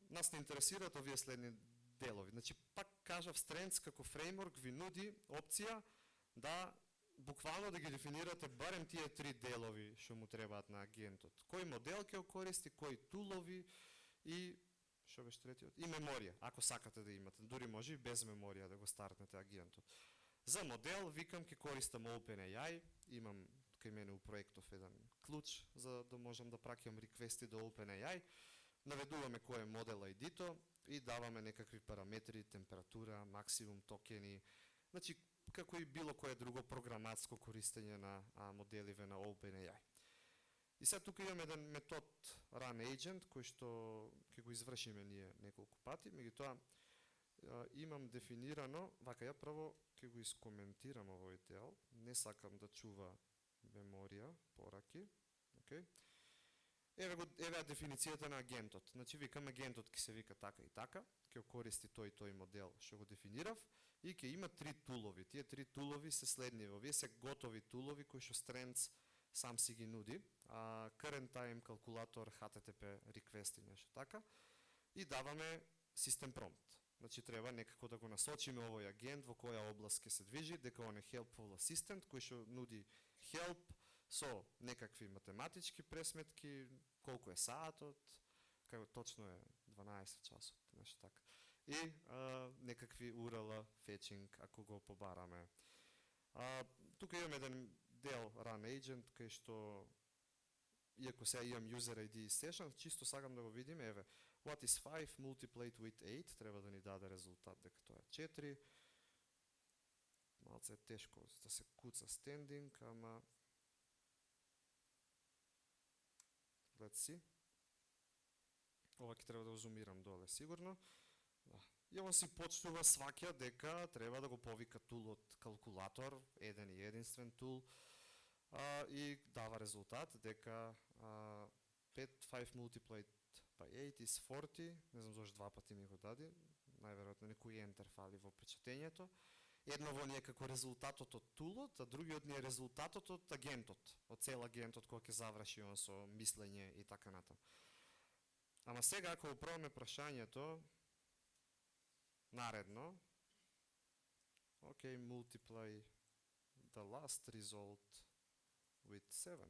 Нас не интересираат овие следни делови. Значи, пак кажав, Strengths како фреймворк ви нуди опција да буквално да ги дефинирате барем тие три делови што му требаат на агентот. Кој модел ќе го користи, кои тулови и што беше третиот? И меморија, ако сакате да имате. Дури може и без меморија да го стартнете агентот. За модел, викам, ќе користам OpenAI, имам кај мене у проектов еден клуч за да можам да праќам реквести до OpenAI, наведуваме кој е модел ID-то и даваме некакви параметри, температура, максимум токени, значи како и било кое друго програматско користење на моделиве на OpenAI. И сега тука имаме еден метод run agent кој што ќе го извршиме ние неколку пати, меѓутоа имам дефинирано, вака ја прво ќе го искоментирам овој дел, не сакам да чува меморија, пораки, окей. Еве дефиницијата на агентот. Значи викам агентот ќе се вика така и така, ќе користи тој модел што го дефинирав и ќе има три тулови. Тие три тулови се следниви. Овие се готови тулови кои што Strengths сам си ги нуди. Current time калкулатор, HTTP request и нешто така. И даваме system prompt. Значи треба некако да го насочиме овој агент во која област ќе се движи, дека он е helpful assistant кој што нуди help со некакви математички пресметки, колку е саатот, како точно е 12 часот, нешто така. И некакви URL fetching ако го побараме. Тука имаме еден дел run agent кај што иако сега имам user ID и session, чисто сакам да го видим, еве, what is 5 multiplied with 8, треба да ни даде резултат дека тоа е 4. Малце е тешко да се куца standing, ама let's see. Ова ќе треба да го зумирам доле сигурно. Да. И он си почнува сваќа дека треба да го повика тулот калкулатор, еден и единствен тул, и дава резултат дека 5 multiplied by 8 is 40, не знам зашто два пати ми го даде, најверојатно некој ентер фали во печатењето. Едново ни е како резултатот од тулот, а другиот ни е резултатот од агентот, од цел агентот кој ќе заврши он со мислење и така натаму. Ама сега ако пробаме прашањето наредно, okay, multiply the last result with 7.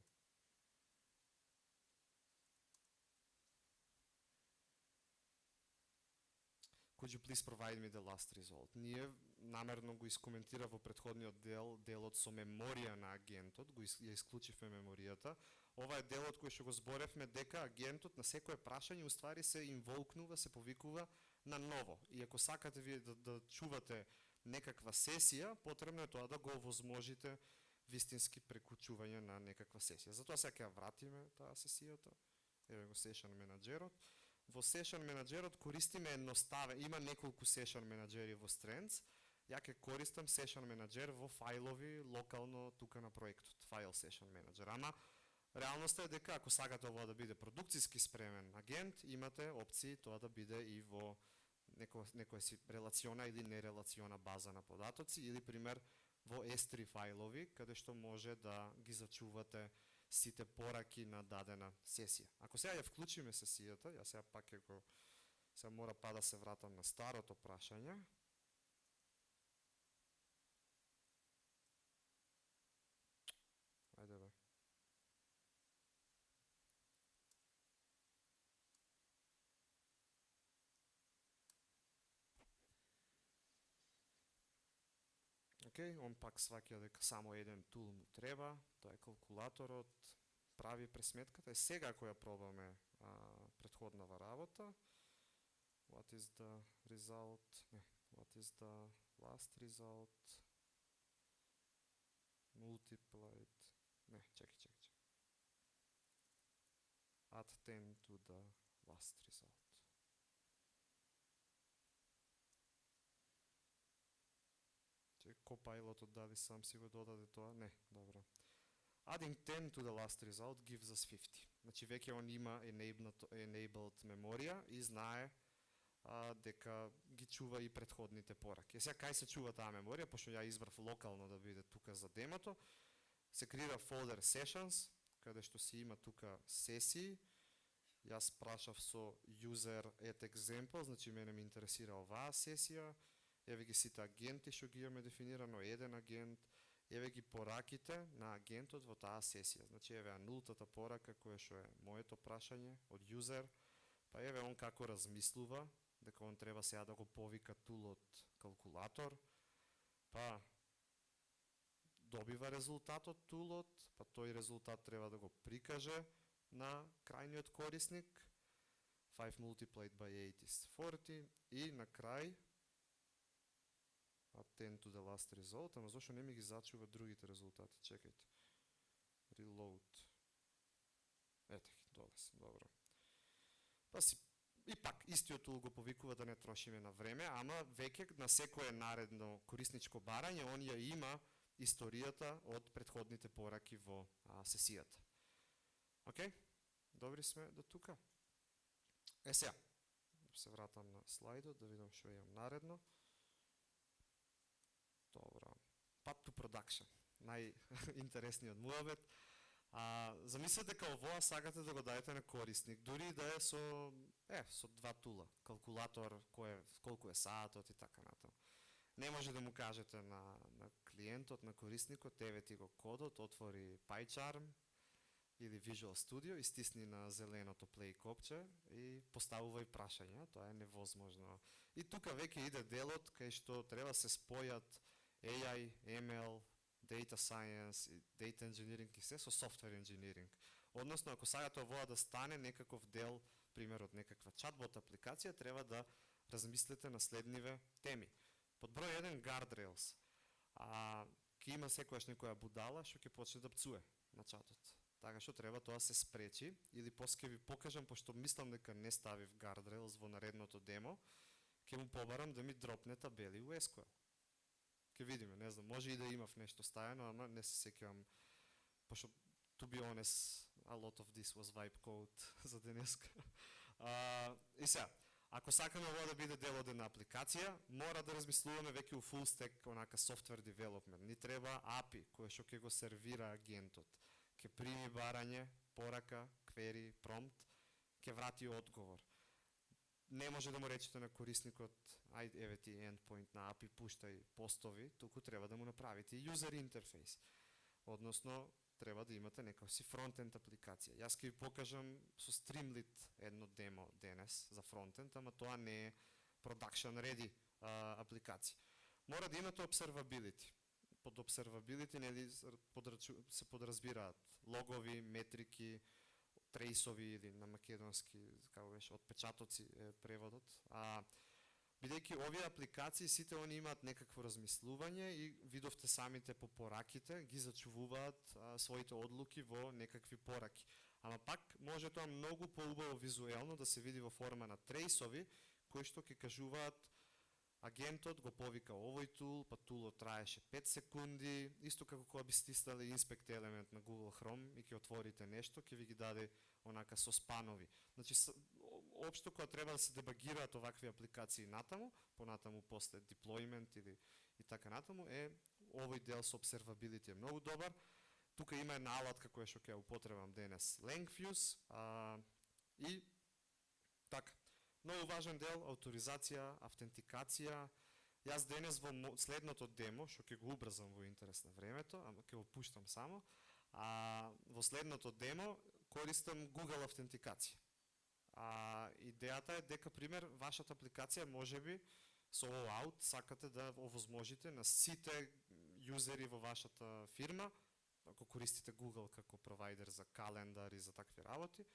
Could you please provide me the last result? Ние намерно го искоментира во претходниот дел, делот со меморија на агентот, ја исклучивме меморијата. Ова е делот кој што го зборевме дека агентот на секое прашање уствари се инволкнува, се повикува на ново. И ако сакате вие да чувате некаква сесија, потребно е тоа да го овозможите вистински прекучување на некаква сесија. Затоа сега ќе вратиме таа сесијата. Еве го session менаџерот. Во session менаџерот користиме едноставен, има неколку session менаџери во Strengths. Ја ќе користам session менаџер во фајлови локално тука на проектот, file session менаџер. Ама реалноста е дека ако сакате ова да биде продукциски спремен агент, имате опции тоа да биде и во некоја си релациона или нерелациона база на податоци или пример во S3 фајлови каде што може да ги зачувате сите пораки на дадена сесија. Ако сега ја вклучиме сесијата, ја сега пак сега мора па да се вратам на старото прашање. Ајде бе. Океј, он пак сваќа дека само еден тул му треба, тоа е калкулаторот, прави пресметката. И сега ако ја пробаме претходнава работа, what is the result, what is the last result, multiplied, чекай. Add 10 to the last result. Copilotот дали сам си го додаде тоа? Не, добро. Adding 10 to the last result gives us 50. Значи веќе он има enabled меморија и знае дека ги чува и претходните пораки. Сега кај се чува таа меморија, пошто ја избрав локално да биде тука за демото, се креира folder sessions, каде што си има тука сесии. Јас прашав со user at example, значи мене ме интересира оваа сесија. Еве ги сите агенти што ги имаме дефинирано, еден агент, еве ги пораките на агентот во таа сесија. Значи еве нултата порака која што е моето прашање од юзер, па еве он како размислува, дека он треба сега да го повика тулот калкулатор, па добива резултатот тулот, па тој резултат треба да го прикаже на крајниот корисник. 5 multiplied by 8 is 40 и на крај add 10 to the last result, ама зашто не ми ги зачува другите резултати? Чекајте. Reload. Ете ги, долес, добро. Па си, и пак, истиот тул го повикува да не трошиме на време, ама веќе на секое наредно корисничко барање, он ја има историјата од претходните пораки во сесијата. Океј? Добри сме до тука? Сега, се вратам на слайдот, да видам што имам наредно. Добро. Path to production. Најинтересниот муабет. Замислете дека овоа сакате да го дадете на корисник, дури да е со два тула, калкулатор, колку е саатот и така натаму. Не може да му кажете на клиентот, на корисникот, еве ти го кодот, отвори PyCharm или Visual Studio и стисни на зеленото play копче и поставувај прашања, тоа е невозможно. И тука веќе иде делот кај што треба се спојат AI, ML, Data Science, Data Engineering и се со Software Engineering. Односно, ако сакате овоа да стане некаков дел, пример од некаква чатбот апликација, треба да размислите на следниве теми. Под број 1 guardrails. Ке има секојаш некоја будала што ќе почне да пцуе на чатот. Така што треба тоа се спречи, или поske ви покажам, пошто мислам дека не ставив guardrails во наредното демо, ќе му побарам да ми дропне табели у SQL. Ке видиме, не знам, може и да имав нешто стајано, ама не се сеќавам, пошто to be honest, a lot of this was vibe code за денеска. И сега, ако сакаме ова да биде дел од една апликација, мора да размислуваме веќе у full stack онака software development. Ни треба API кој што ќе го сервира агентот, ќе прими барање, порака, query, prompt, ќе врати одговор. Не може да му речете на корисникот, ајде еве ти endpoint на API, пуштај постови, туку треба да му направите user interface. Односно, треба да имате некоја си фронтенд апликација. Јас ќе ви покажам со Streamlit едно демо денес за фронтенд, ама тоа не е production ready апликација. Мора да имате observability. Под observability нели се подразбираат логови, метрики, трейсови или на македонски, како беше, отпечатоци е преводот. Бидејќи овие апликации сите они имаат некакво размислување и видовте самите по пораките ги зачувуваат своите одлуки во некакви пораки. Ама пак може тоа многу поубаво визуелно да се види во форма на трейсови кои што ќе кажуваат агентот го повика овој тул, па тулот траеше 5 секунди, исто како кога би стиснали инспект елемент на Google Chrome и ќе отворите нешто, ќе ви ги даде онака со спанови. Значи, општо кога треба да се дебагираат овакви апликации натаму, понатаму после deployment или и така натаму, овој дел со observability е многу добар. Тука има една алатка која што ќе ја употребам денес, Langfuse, и така. Многу важен дел, авторизација, автентикација. Јас денес во следното демо, што ќе го убрзам во интерес на времето, ама ќе го пуштам само, во следното демо користам Google автентикација. Идејата е дека, пример, вашата апликација можеби со OAuth сакате да овозможите на сите јузери во вашата фирма, ако користите Google како провайдер за календар и за такви работи,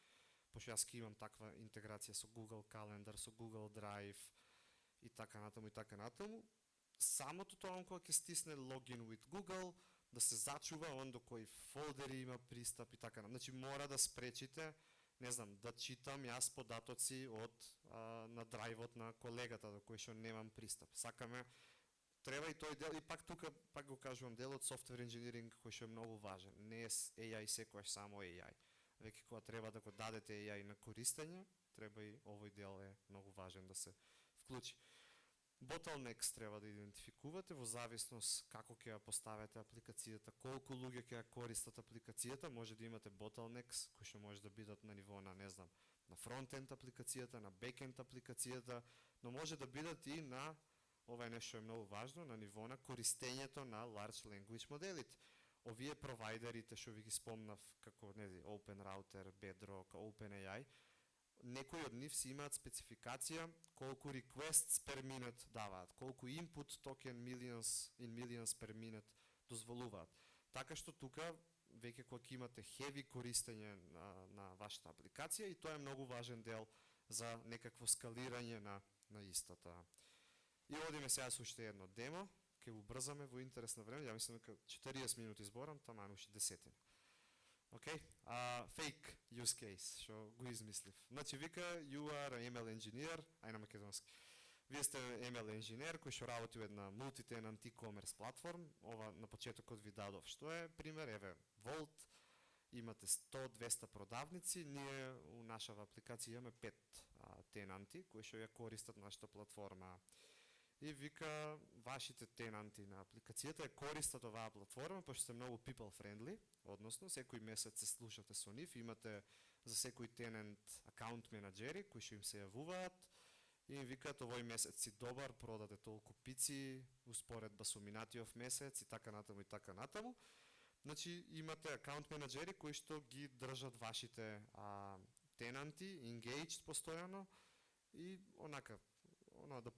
пошто јас ки имам таква интеграција со Google Calendar, со Google Drive и така натаму, самото тоа кога ќе стисне login with Google, да се зачува он до кои фолдери има пристап и така натаму. Значи мора да спречите, не знам, да читам јас податоци од на драйвот на колегата до кој што немам пристап. Сакаме, треба и тој дел, и пак тука, пак го кажувам, делот software engineering кој што е многу важен. Не е AI секојаш само AI. Веќе кога треба да го дадете AI на користење, треба и овој дел е многу важен да се вклучи. Bottlenecks треба да идентификувате во зависност како ќе ја поставите апликацијата, колку луѓе ќе ја користат апликацијата, може да имате bottlenecks кои што може да бидат на ниво на, не знам, на фронтенд апликацијата, на бекенд апликацијата, но може да бидат и на, ова е нешто е многу важно, на ниво на користењето на large language моделите. Овие провайдерите што ви ги спомнав, како OpenRouter, Bedrock, OpenAI, некои од нив си имаат спецификација колку requests per minute даваат, колку input token millions per minute дозволуваат. Така што тука веќе кога имате heavy користење на вашата апликација и тоа е многу важен дел за некакво скалирање на истата. И одиме сега со уште едно демо, ќе го брзаме во интерес на време, ја мислам дека 40 минути зборам, таман уште 10. Okay? Fake use case, што го измислив. Значи вика, you are an ML engineer, ај на македонски. Вие сте ML engineer кој што работи во една multi-tenant e-commerce платформ. Ова на почетокот ви дадов што е пример, еве Volt, имате 100-200 продавници, ние у нашава апликација имаме 5 тенанти кои што ја користат нашата платформа. И вика, вашите тенанти на апликацијата ја користат оваа платформа, пошто се многу people friendly, односно секој месец се слушате со нив, имате за секој тенант акаунт менаџери кои што им се јавуваат и им викаат овој месец си добар, продаде толку пици, успоредба со минатиот месец и така натаму и така натаму. Значи имате акаунт менаџери кои што ги држат вашите тенанти, engaged постојано и онака the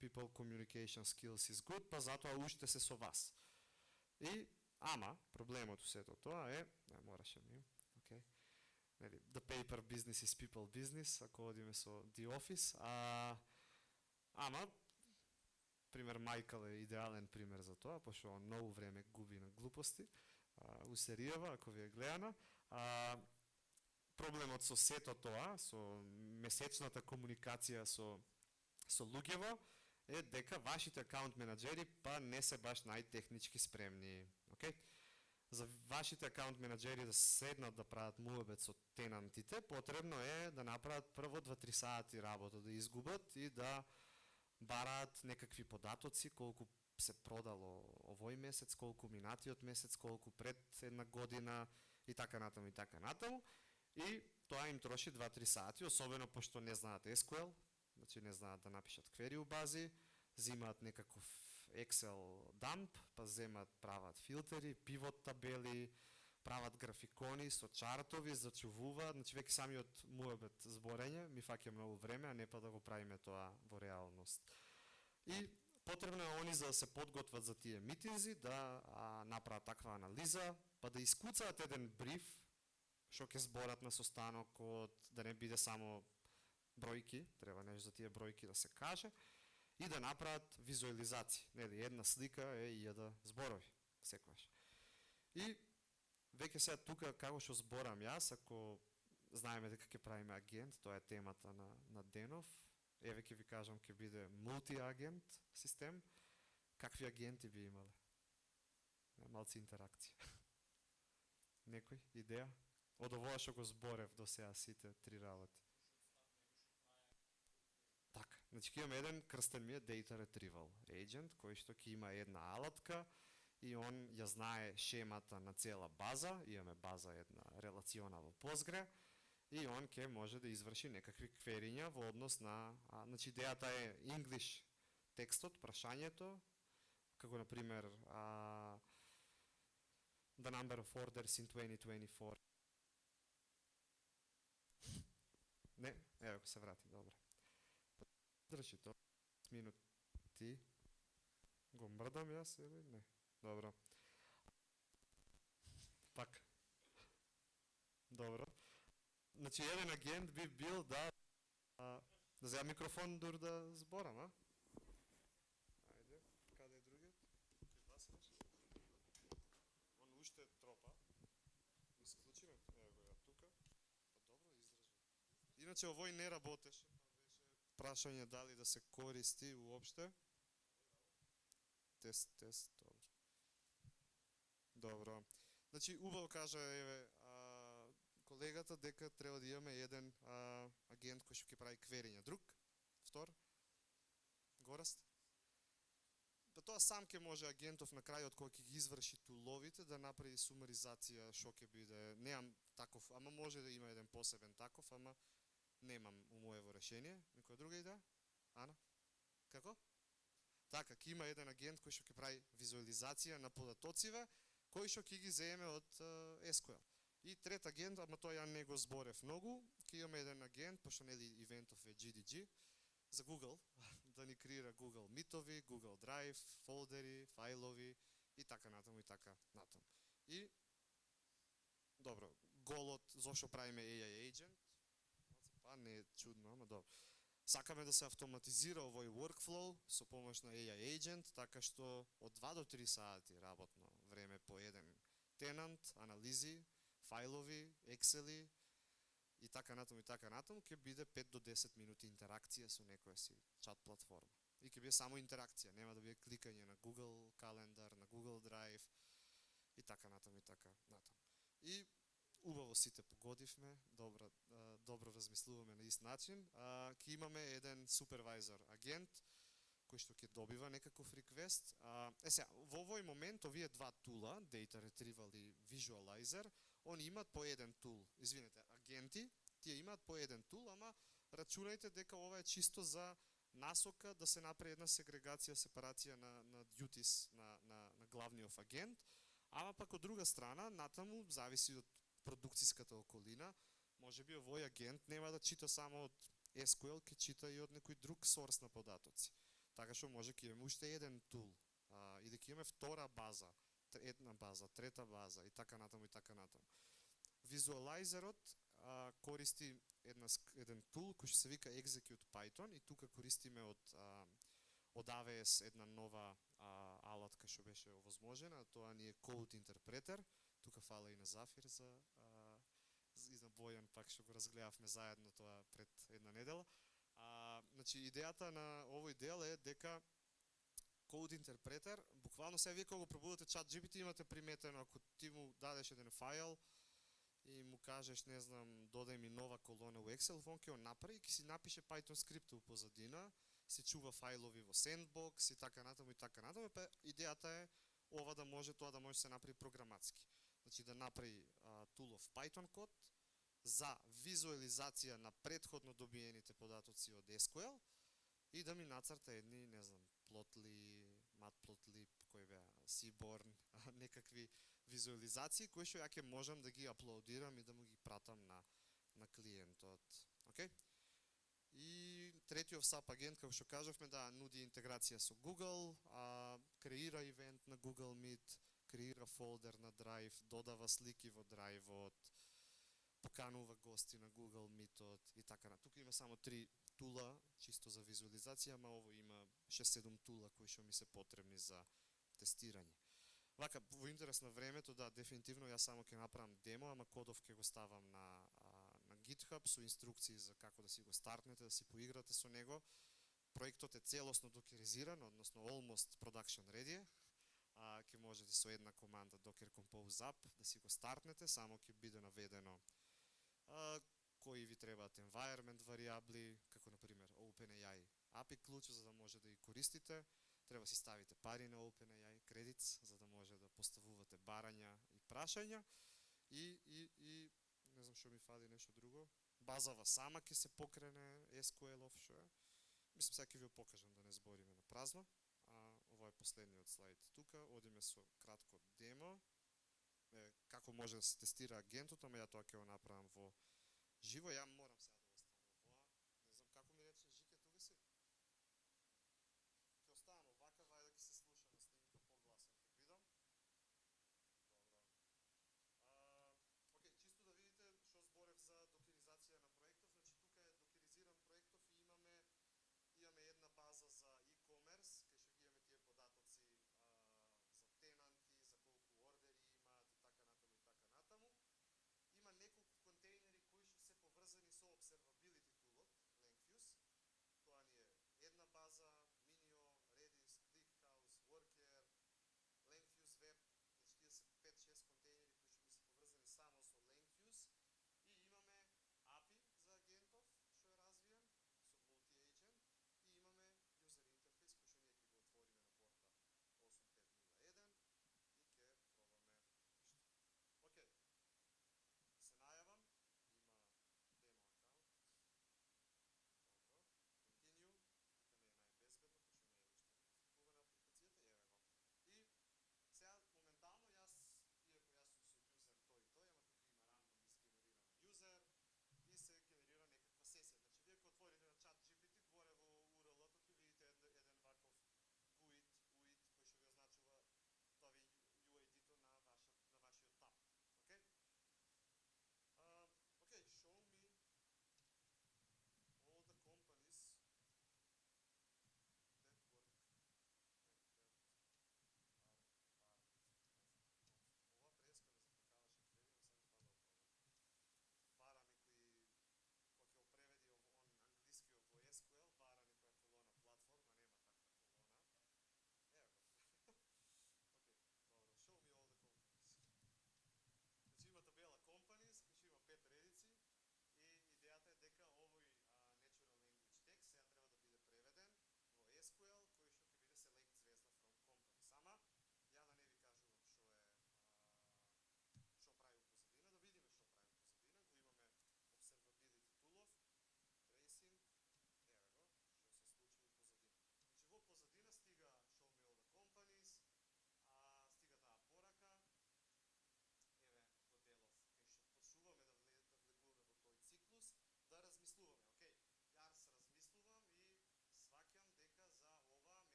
people communication skills is good, па затоа уште се со вас. И ама проблемот сето тоа е, мораше ми, okay. The paper business is people business, ако одиме со The Office, ама пример Майкл е идеален пример за тоа, пошто он многу време губи на глупости, у серијава, ако ви е гледана. Проблемот со сето тоа, со месечната комуникација со луѓево, е дека вашите акаунт менаџери па не се баш најтехнички спремни. Okay? За вашите акаунт менаџери да седнат да прават муабет со тенантите, потребно е да направат прво 2-3 сати работа, да изгубат и да бараат некакви податоци, колку се продало овој месец, колку минатиот месец, колку пред една година и така натаму и така натаму. И тоа им троши 2-3 сати, особено пошто не знаат SQL, значи не знаат да напишат квери у бази, земаат некаков Excel dump, па земаат, прават филтери, пивот табели, прават графикони со чартови, зачувуваат, значи веќе самиот муабет зборење ми фаќа многу време, а не па да го правиме тоа во реалност. И потребно е они за да се подготват за тие митинзи, да направат таква анализа, па да искуцаат еден бриф, што ќе зборат на состанокот, да не биде само бројки, треба нешто за тие бројки да се каже, и да направат визуализација. Нели, една слика е и една зборови, секогаш. И веќе сега тука како што зборам јас, ако знаеме дека ќе правиме агент, тоа е темата на денов, еве ќе ви кажам, ќе биде мултиагент систем, какви агенти би имале? Малци интеракција. Некој идеја? Од овоа што го зборев до сега сите три работи. Така, значи ќе имаме еден крстен ми е Data Retrieval Agent, кој што ќе има една алатка и он ја знае шемата на цела база, имаме база една релациона во Postgre, и он ќе може да изврши некакви квериња во однос на, значи идејата е English текстот, прашањето, како на пример the number of orders in 2024. Не, ево се врати, добро. Држи тоа, минути. Го мрдам јас или не? Добро. Пак. Добро. Значи, еден агент би бил да зема микрофон дур да зборам, а? Ајде, каде е другиот? Кој басаш? Он уште тропа. Исклучиме? Ево го ја тука. Па добро, издржи. Иначе овој не работеше, па беше прашање дали да се користи уопште. Тест, добро. Добро. Значи, убаво кажа, еве, колегата дека треба да имаме еден агент кој што ќе прави квериња. Друг? Втор? Гораст? Па тоа сам ќе може агентов на крајот кога ќе ги изврши туловите да направи сумаризација што ќе биде. Немам таков, ама може да има еден посебен таков, ама немам у моево решение. Некоја друга идеја? Ана? Како? Така, ќе има еден агент кој што ќе прави визуализација на податоциве, кој што ќе ги земе од SQL. И трет агент, ама тоа ја не го зборев многу, ќе имаме еден агент, пошто нели ивентов е GDG, за Google, да ни креира Google Meet-ови, Google Drive, фолдери, фајлови и така натаму и така натаму. И добро, голот зошто правиме AI agent? Па не е чудно, ама добро. Сакаме да се автоматизира овој workflow со помош на AI agent, така што од 2 до 3 сати работно време по еден тенант, анализи, фајлови, Excel-и и така натаму, ќе биде 5 до 10 минути интеракција со некоја си чат платформа. И ќе биде само интеракција, нема да биде кликање на Google Calendar, на Google Drive и така натаму и така натаму. И убаво сите погодивме, добро размислуваме на ист начин. Ќе имаме еден супервајзор агент кој што ќе добива некаков реквест. Сега, во овој момент овие два тула, Data Retrieval и Visualizer, они имаат по еден тул. Извинете, агенти, тие имаат по еден тул, ама рачунајте дека ова е чисто за насока да се направи една сегрегација, сепарација на duties на главниот агент, ама пак од друга страна, натаму зависи од продукцијската околина, можеби овој агент нема да чита само од SQL, ќе чита и од некој друг сорс на податоци. Така што може ќе имаме уште еден тул, и дека имаме втора база, една база, трета база и така натаму и така натаму. Визуалайзерот користи еден тул кој се вика Execute Python и тука користиме од AWS една нова алатка што беше овозможена, тоа ни е Code Interpreter. Тука фала и на Зафир и на Бојан, пак што го разгледавме заедно тоа пред една недела. Значи, идејата на овој дел е дека code интерпретер, буквално сега вие кога го пробувате ChatGPT имате приметено, ако ти му дадеш еден файл и му кажеш, не знам, додај ми нова колона во Excel, он ќе го направи и ќе си напише Python скрипт у позадина, се чува фајлови во Sandbox и така натаму и така натаму, па идејата е ова да може тоа да може се направи програматски. Значи да направи тулов Python код за визуализација на претходно добиените податоци од SQL и да ми нацрта едни, не знам, Plotly, Matplotlib, кој беа, Seaborn, некакви визуализации кои што ја ќе можам да ги аплодирам и да му ги пратам на клиентот. Океј? И третиот SAP агент, како што кажавме, да нуди интеграција со Google, креира ивент на Google Meet, креира фолдер на Drive, додава слики во Drive-от, поканува гости на Google Meet-от и така. Тука има само 3 тула, чисто за визуализација, ама ово има 6-7 тула кои што ми се потребни за тестирање. Вака, во интерес на времето, да, дефинитивно јас само ќе направам демо, ама кодов ќе го ставам на GitHub со инструкции за како да си го стартнете, да си поиграте со него. Проектот е целосно докеризиран, односно almost production ready. Ќе можете со една команда Docker Compose App да си го стартнете, само ќе биде наведено кои ви требаат environment варијабли, како например OpenAI API клуч за да може да ги користите. Треба си ставите пари на OpenAI кредитс за да може да поставувате барања и прашања и не знам што ми фали нешто друго. Базава сама ќе се покрене SQL offshore. Мислам сега ќе ви го покажам да не збориме на празно. Ова е последниот слайд тука. Одиме со кратко демо. Како може да се тестира агентот, ама ја тоа ќе го направам во живо. Ја морам сега да оставам овоа. Не знам како ми рече Жике, тука си? Ќе оставам овака, вајде ќе се слуша на снимка погласно ќе бидам. Океј, чисто да видите што зборев за докеризација на проектов. Значи тука е докеризиран проектов и имаме една база за e-commerce, кај што ги имаме тие податоци за тенанти, за колку ордери имаат и така натаму и така натаму. Има неколку контейнери кои што се поврзани со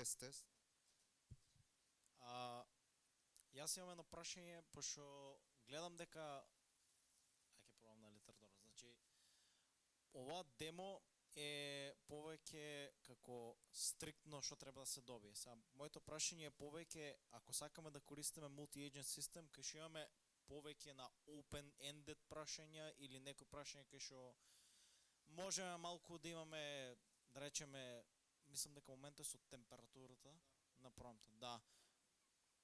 Тест. Јас имам едно прашање, пошто гледам дека ќе пробам на литература. Значи, ова демо е повеќе како стриктно што треба да се добие. Сега, моето прашање е повеќе, ако сакаме да користиме multi-agent систем, кај што имаме повеќе на open-ended прашања или некои прашања кај што можеме малку да имаме, да речеме, мислам дека моментот со температурата на промпта. Да.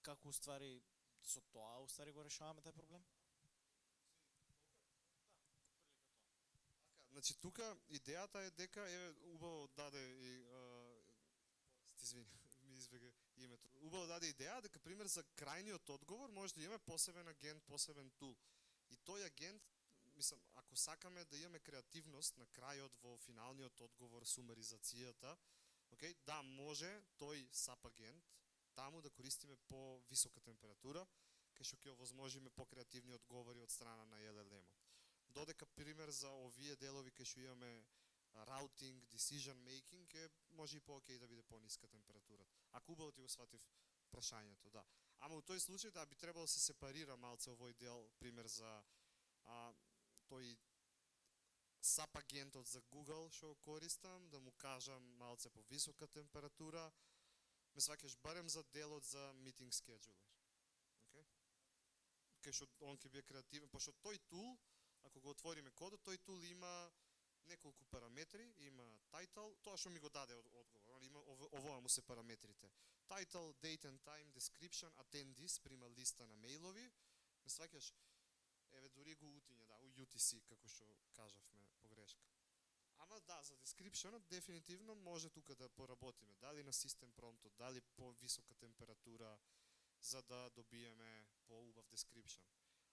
Како уствари со тоа уствари го решаваме тај проблем? Значи тука идејата е дека убаво даде и ми избега името. Убаво даде идеја дека пример за крајниот одговор може да имаме посебен агент, посебен тул. И тој агент, мислам, ако сакаме да имаме креативност на крајот во финалниот одговор, сумаризацијата, окей, да може тој SAP агент таму да користиме по висока температура, кај што ќе овозможиме покреативни одговори од страна на LLM-от. Додека пример за овие делови кај што имаме routing, decision making, може и по-окей да биде пониска температурата. Ако убаво ти го сватив прашањето, да. Ама у тој случај да би требало да се сепарира малце овој дел, пример за тој SAP агентот за Google што користам, да му кажам малце по висока температура, ме сваќаш барем за делот за meeting scheduler. Okay? Кај што он ќе биде креативен, пошто тој тул, ако го отвориме кодот, тој тул има неколку параметри, има title, тоа што ми го даде одговор, има овоа му се параметрите. Title, date and time, description, attendees, прима листа на мејлови, ме сваќаш, еве дури го утиња, да, у UTC, како што кажавме погрешка. Ама да, за description дефинитивно може тука да поработиме, дали на систем промптот, дали по висока температура, за да добиеме по-убав description.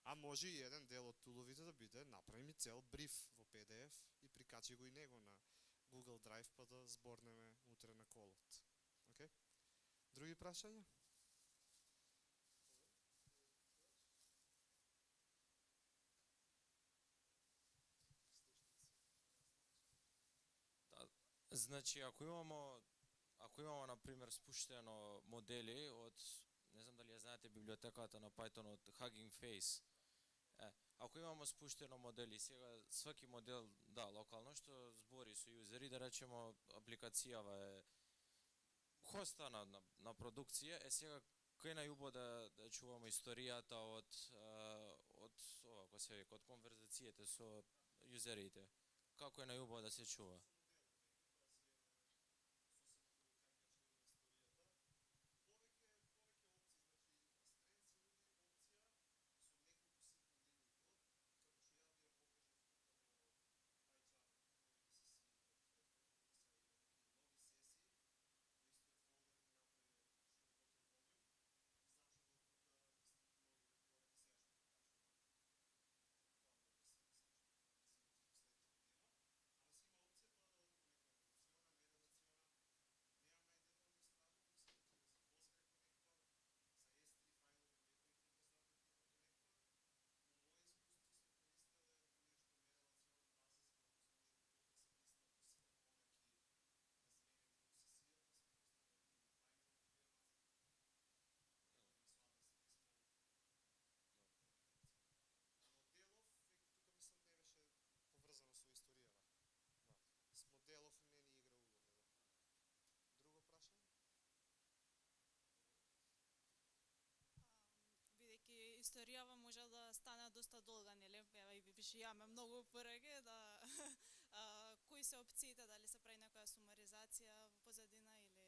А може и еден дел од туловите да биде направи цел бриф во PDF и прикачи го и него на Google Drive па да зборнеме утре на колот. Океј? Други прашања? Да, значи ако имамо на пример спуштено модели од, не знам дали ја знаете библиотеката на Python од Hugging Face. Ако имамо спуштено модели, сега сваки модел, да, локално, што збори со јузери, да речемо, апликацијава е хоста на продукција, сега кој најубо да чуваме историјата од ова, се века, од конверзацијите со јузерите. Како е најубо да се чува? Историјава може да стане доста долга, нели? Ева и више имаме многу пораки да кои се опциите, дали се прави некоја сумаризација во позадина или нешто.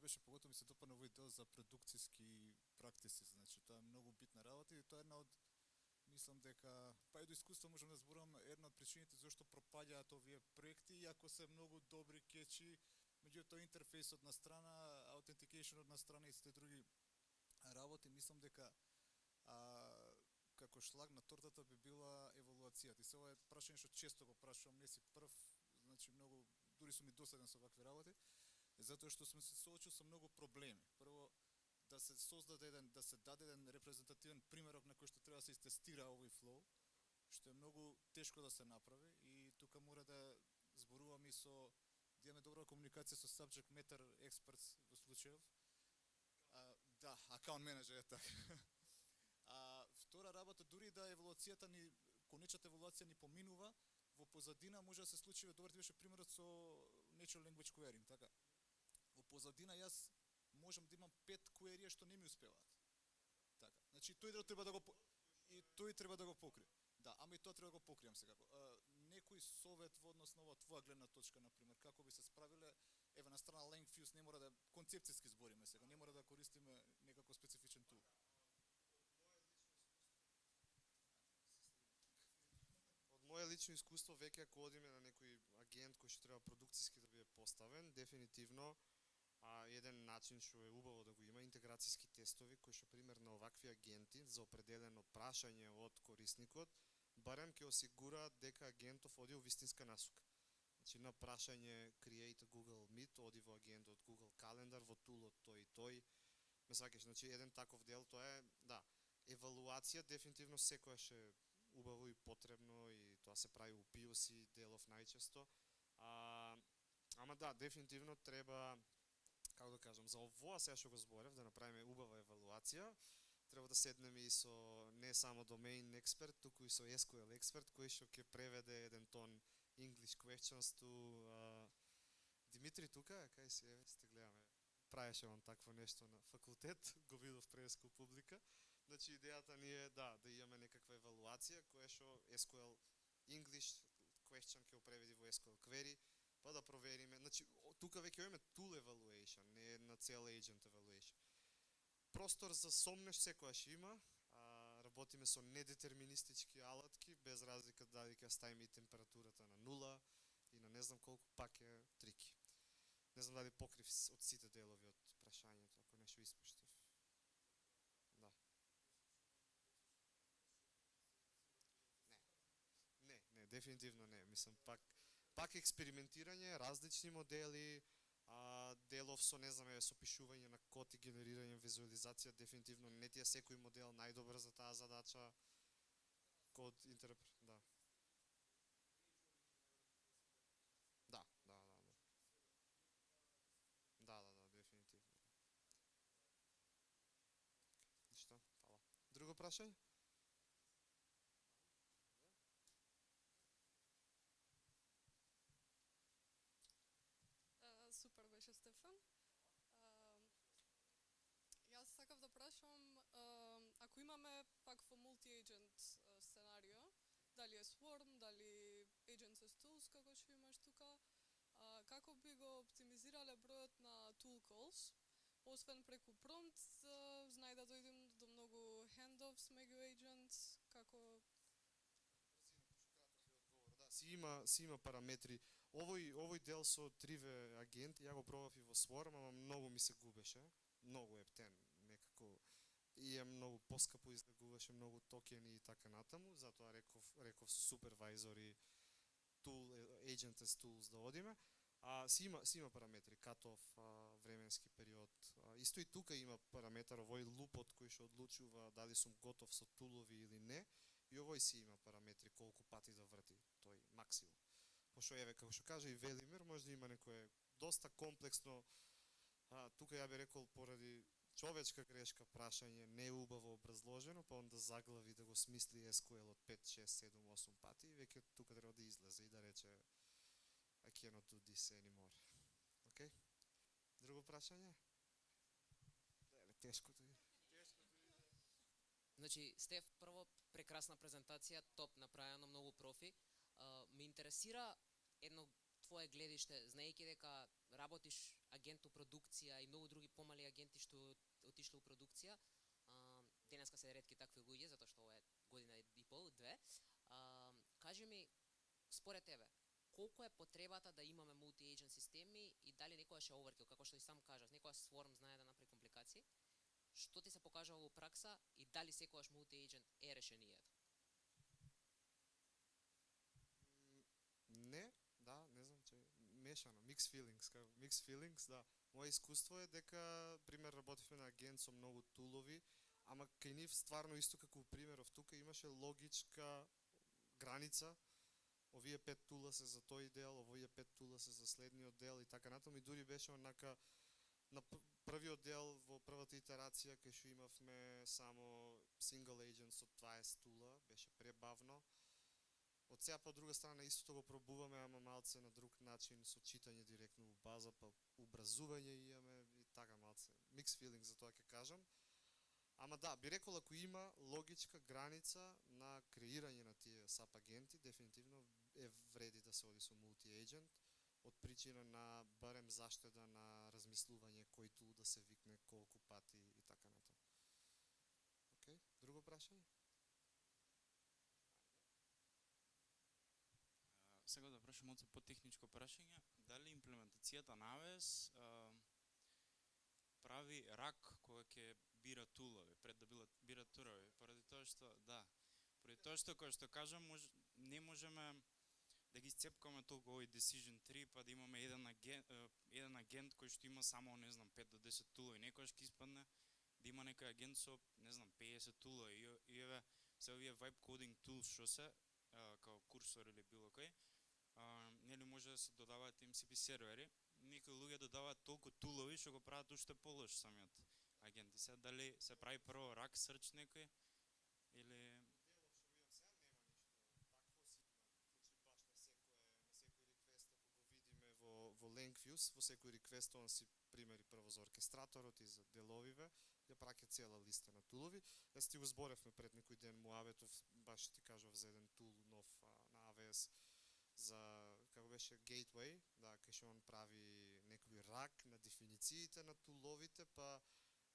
беше поготово ми се допадна овој дел за продукциски практици, значи тоа е многу битна работа и тоа е една од мислам дека па и до искуство можам да зборам една од причините зашто пропаѓаат овие проекти иако се многу добри кечи, меѓутоа интерфејсот на страна, аутентикејшнот на страна и сите други работи, мислам дека како шлаг на тортата би била евалуацијата. И се ова е прашање што често го прашувам, не си прв, значи многу дури сум и досаден со вакви работи, затоа што сум се соочил со многу проблеми. Прво да се создаде да се даде еден репрезентативен примерок на кој што треба да се истестира овој флоу, што е многу тешко да се направи и тука мора да зборуваме и со да имаме добра комуникација со subject matter experts во случајов. Да, акаунт менеджер е така. Втора работа, дури да еволуацијата ни, конечната еволуација ни поминува, во позадина може да се случи, добар ти беше примерот со Natural Language Querying, така? Во позадина јас можам да имам 5 query што не ми успеваат. Така. Значи тој треба да го тој треба да го покрие. Да, ама и тоа треба да го покријам секако. Некој совет во однос на ова твоја гледна точка на пример, како би се справиле, еве на страна LangFuse не мора да концепцијски збориме сега, не мора да користиме некако специфичен тул. Моje лично искуство, веќе ако одиме на некој агент кој што треба продукциски да биде поставен, дефинитивно еден начин што е убаво да го има интеграцијски тестови кои што пример на овакви агенти за определено прашање од корисникот, барем ќе осигураат дека агентов оди во вистинска насока. Значи на прашање create Google Meet оди во агентот Google Calendar во тулот тој и тој. Ме сваќаш, значи еден таков дел тоа е, да, евалуација дефинитивно секојаш е убаво и потребно и тоа се прави у POC делов најчесто. Ама да, дефинитивно треба, како да кажам, за овоа сега што го зборев, да направиме убава евалуација, треба да седнеме и со не само domain експерт, туку и со SQL експерт кој што ќе преведе еден тон English questions to Димитри тука, кај си, еве сте гледаме. Правеше он такво нешто на факултет, го видов преска публика. Значи идејата ни е да имаме некаква евалуација која што SQL English question ќе преведи во SQL query, па да провериме. Значи тука веќе имаме tool evaluation, не една цел agent evaluation. Простор за сомнеш секојаш има, работиме со недетерминистички алатки, без разлика дали ќе ставиме и температурата на 0 и на не знам колку, пак е трики. Не знам дали покрив од сите делови од прашањето, ако нешто испуштив. Дефинитивно не, мислам пак експериментирање, различни модели, делов со не знам со пишување на код и генерирање визуализација, дефинитивно не ти е секој модел најдобар за таа задача. Код да. Да, дефинитивно. Ништо, фала. Друго прашање? Супер беше, Стефан. Јас сакав да прашам, ако имаме вакво multi-agent сценарио, дали е Swarm, дали Agents as Tools, како што имаш тука, како би го оптимизирале бројот на tool calls, освен преку prompt, знај да дојдем до многу handoffs меѓу agents, како... Си има параметри. Овој дел со триве агенти, ја го пробав и во Swarm, ама многу ми се губеше. Многу ептен, некако и е многу поскапо, излегуваше многу токени и така натаму, затоа реков со супервајзори tool agent as tools да одиме. Си има параметри, cut-off, временски период. Исто и тука има параметар, овој лупот кој што одлучува дали сум готов со тулови или не, и овој си има параметри колку пати да врти тој максимум. Пошто еве како што кажа и Велимир, може да има некое доста комплексно, тука ја би рекол поради човечка грешка прашање не убаво образложено, па онда заглави да го смисли SQL од 5, 6, 7, 8 пати и веќе тука треба да излезе и да рече I cannot do this anymore. Океј? Друго прашање? Тешко тоа. Значи, Стеф, прво прекрасна презентација, топ направено, многу профи. Ме интересира едно твое гледиште, знаејќи дека работиш агент у продукција и многу други помали агенти што отишле у продукција. Денеска се ретки такви луѓе, затоа што ова е година и пол, две. Кажи ми, според тебе, колку е потребата да имаме multi-agent системи и дали некојаш е overkill, како што и сам кажав, некојаш Swarm знае да направи компликации? Што ти се покажало у пракса и дали секојаш multi-agent е решението? Не, да, не знам, че мешано, mixed feelings, да. Моje искуство е дека, пример, работивме на агент со многу тулови, ама кај нив стварно исто како примеров тука имаше логичка граница. Овие 5 тула се за тој дел, овие 5 тула се за следниот дел и така натаму, и дури беше онака на првиот дел во првата итерација кај што имавме само single agent со 20 тула, беше пребавно. Од сега по друга страна истото го пробуваме, ама малце на друг начин со читање директно во база, па образување имаме и така малце. Mixed feelings за тоа ќе кажам. Ама да, би рекол ако има логичка граница на креирање на тие SAP агенти, дефинитивно е вреди да се оди со multi-agent, од причина на барем заштеда на размислување кој тул да се викне, колку пати и така натаму. Океј, друго прашање? Сега да прашам малку по-техничко прашање, дали имплементацијата на AWS прави рак кога ќе бира тулови, пред да бира турови, поради тоа што, да, поради тоа што, кој што кажам, не можеме да ги сцепкаме толку овој decision tree, па да имаме еден агент кој што има само, не знам, 5 до 10 тулови, некојаш ќе испадне да има некој агент со, не знам, 50 тулови, и еве, се овие vibe coding tools што се, као курсор или било кој, нели може да се додаваат MCP сервери, некои луѓе додаваат толку тулови што го прават уште полош самиот агент. И сега дали се прави прво рак search некој или во LangFuse, во секој реквест он си примери прво за оркестраторот и за деловиве, ја праќа цела листа на тулови. Јас ти го зборевме пред некој ден муаветов, баш ти кажав за еден тул нов на AWS за како беше Gateway, да, кај што он прави некој рак на дефинициите на туловите, па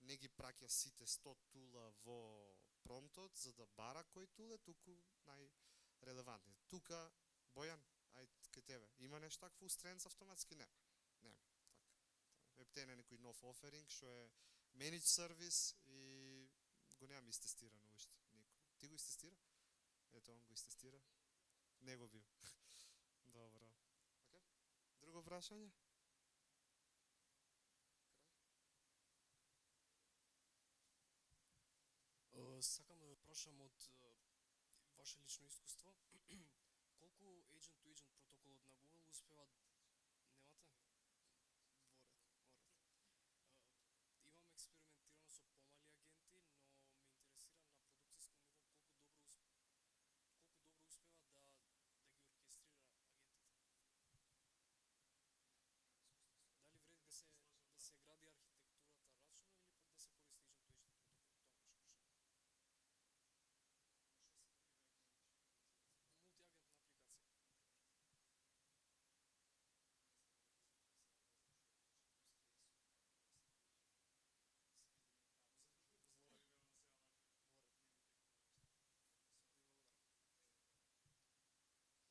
не ги праќа сите 100 тула во промптот за да бара кој тул е, туку најрелевантни. Тука Бојан, ајде кај тебе, има нешто такво устроено автоматски? Не. Нема. Така. Вебтен е некој нов оферинг што е managed сервис и го немам истестирано уште никој. Ти го истестира? Ето он го истестира. Не го бил. Добро. Океј. Друго прашање? Сакам да ве прашам од ваше лично искуство, колку agent-to-agent протоколот на Google успева, немате? Имам експериментирано со помали агенти, но ме интересира на продукцијско ниво колку добро успева да ги оркестрира агентите. Дали вреди да се гради архитектурата рачно или пак да се користи agent-to-agent протокол?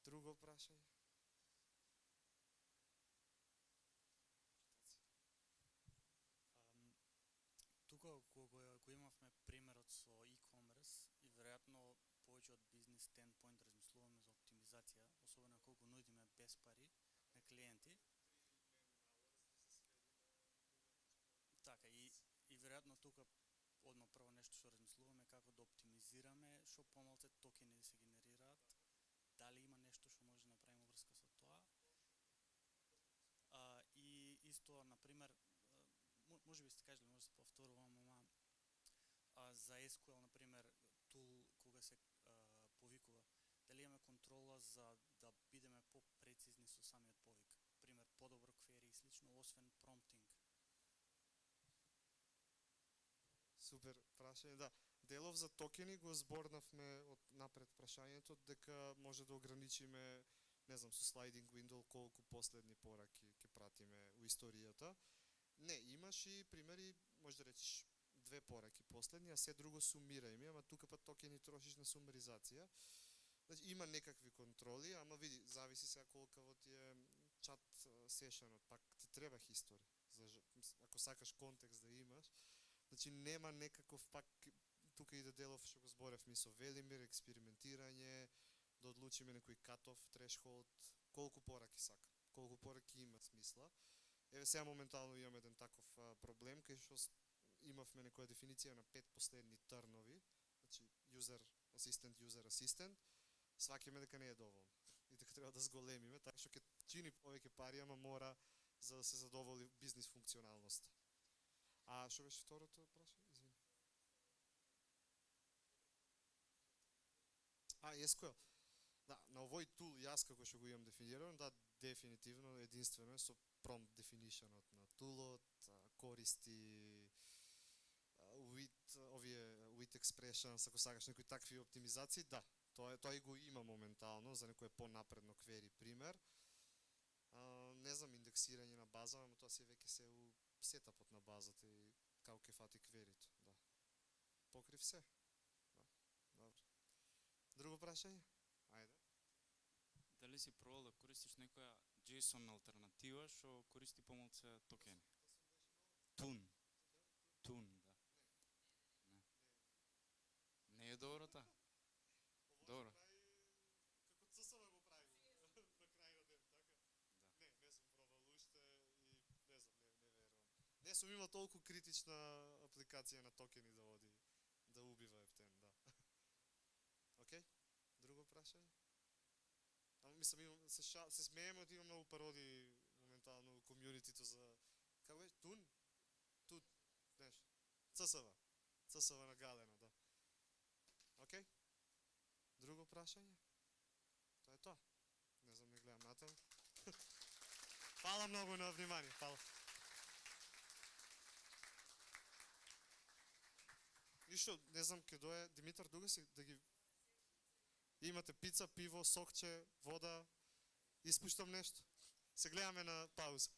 Друго прашање? Тука кога го имавме примерот со e-commerce и веројатно повеќе од бизнес standpoint размислуваме за оптимизација, особено колку нудиме без пари на клиенти. Така и веројатно тука одма прво нешто што размислуваме како да оптимизираме, што помалку токени да се генерираат. Дали има нешто што може да направиме врска со тоа? И исто, например, може би сте кажали, може да се повторувам, ама за SQL, например, тул кога се повикува, дали имаме контрола за да бидеме попрецизни со самиот повик? Пример, подобро query и слично, освен промптинг. Супер прашање, да. Делов за токени го зборнавме од напред прашањето, дека може да ограничиме, не знам, со sliding window колку последни пораки ќе пратиме у историјата. Не, имаш и примери, може да речеш, 2 пораки последни, а се друго сумирајме, ама тука па токени трошиш на сумаризација. Значи, има некакви контроли, ама види, зависи сега колкаво ти е чат сешенот, пак ти треба хистори. Ако сакаш контекст да имаш, значи нема некаков пак, тука иде делов што го зборевме со Велимир, експериментирање, да одлучиме некој катов, трешхолд, колку пораки сака, колку пораки има смисла. Еве сега моментално имаме еден таков проблем, кај што имавме некоја дефиниција на 5 последни трнови, значи user assistant, сваќаме дека не е доволно и дека треба да зголемиме, така што ќе чини повеќе пари, ама мора за да се задоволи бизнис функционалноста. А што беше второто прашање? Извини. SQL. Да, на овој тул јас како што го имам дефинирано, да, дефинитивно единствено е со prompt definitionот на тулот, користи with expressions, ако сакаш некои такви оптимизации, да, тоа и го има моментално за некое понапредно квери пример. Не знам индексирање на база, ама тоа се веќе се у сетапот на базата и како ќе фати кверито, да. Покрив се. Да. Добро. Друго прашање? Ајде. Дали си пробал да користиш некоја JSON алтернатива што користи помалку токени? Tun, да. Не е добро таа? Добро. Како ЦСВ го прави на крај на ден, така? Да. Не сум пробал уште и не верувам. Не сум имал толку критична апликација на токени да води, да убива ептен, да. Океј? Друго прашање? Ама мислам, се смееме од имам многу пароди моментално у комјунитито за... Како е? Тун? Тут? Нешто? ЦСВ. ЦСВ на Галено, да. Океј? Друго прашање? Тоа е тоа. Не знам, не гледам натаму. Фала многу на внимание. Фала. Ништо, не знам, ке дое Димитар Дугаси да ги... Имате пица, пиво, сокче, вода. Испуштам нешто. Се гледаме на пауза.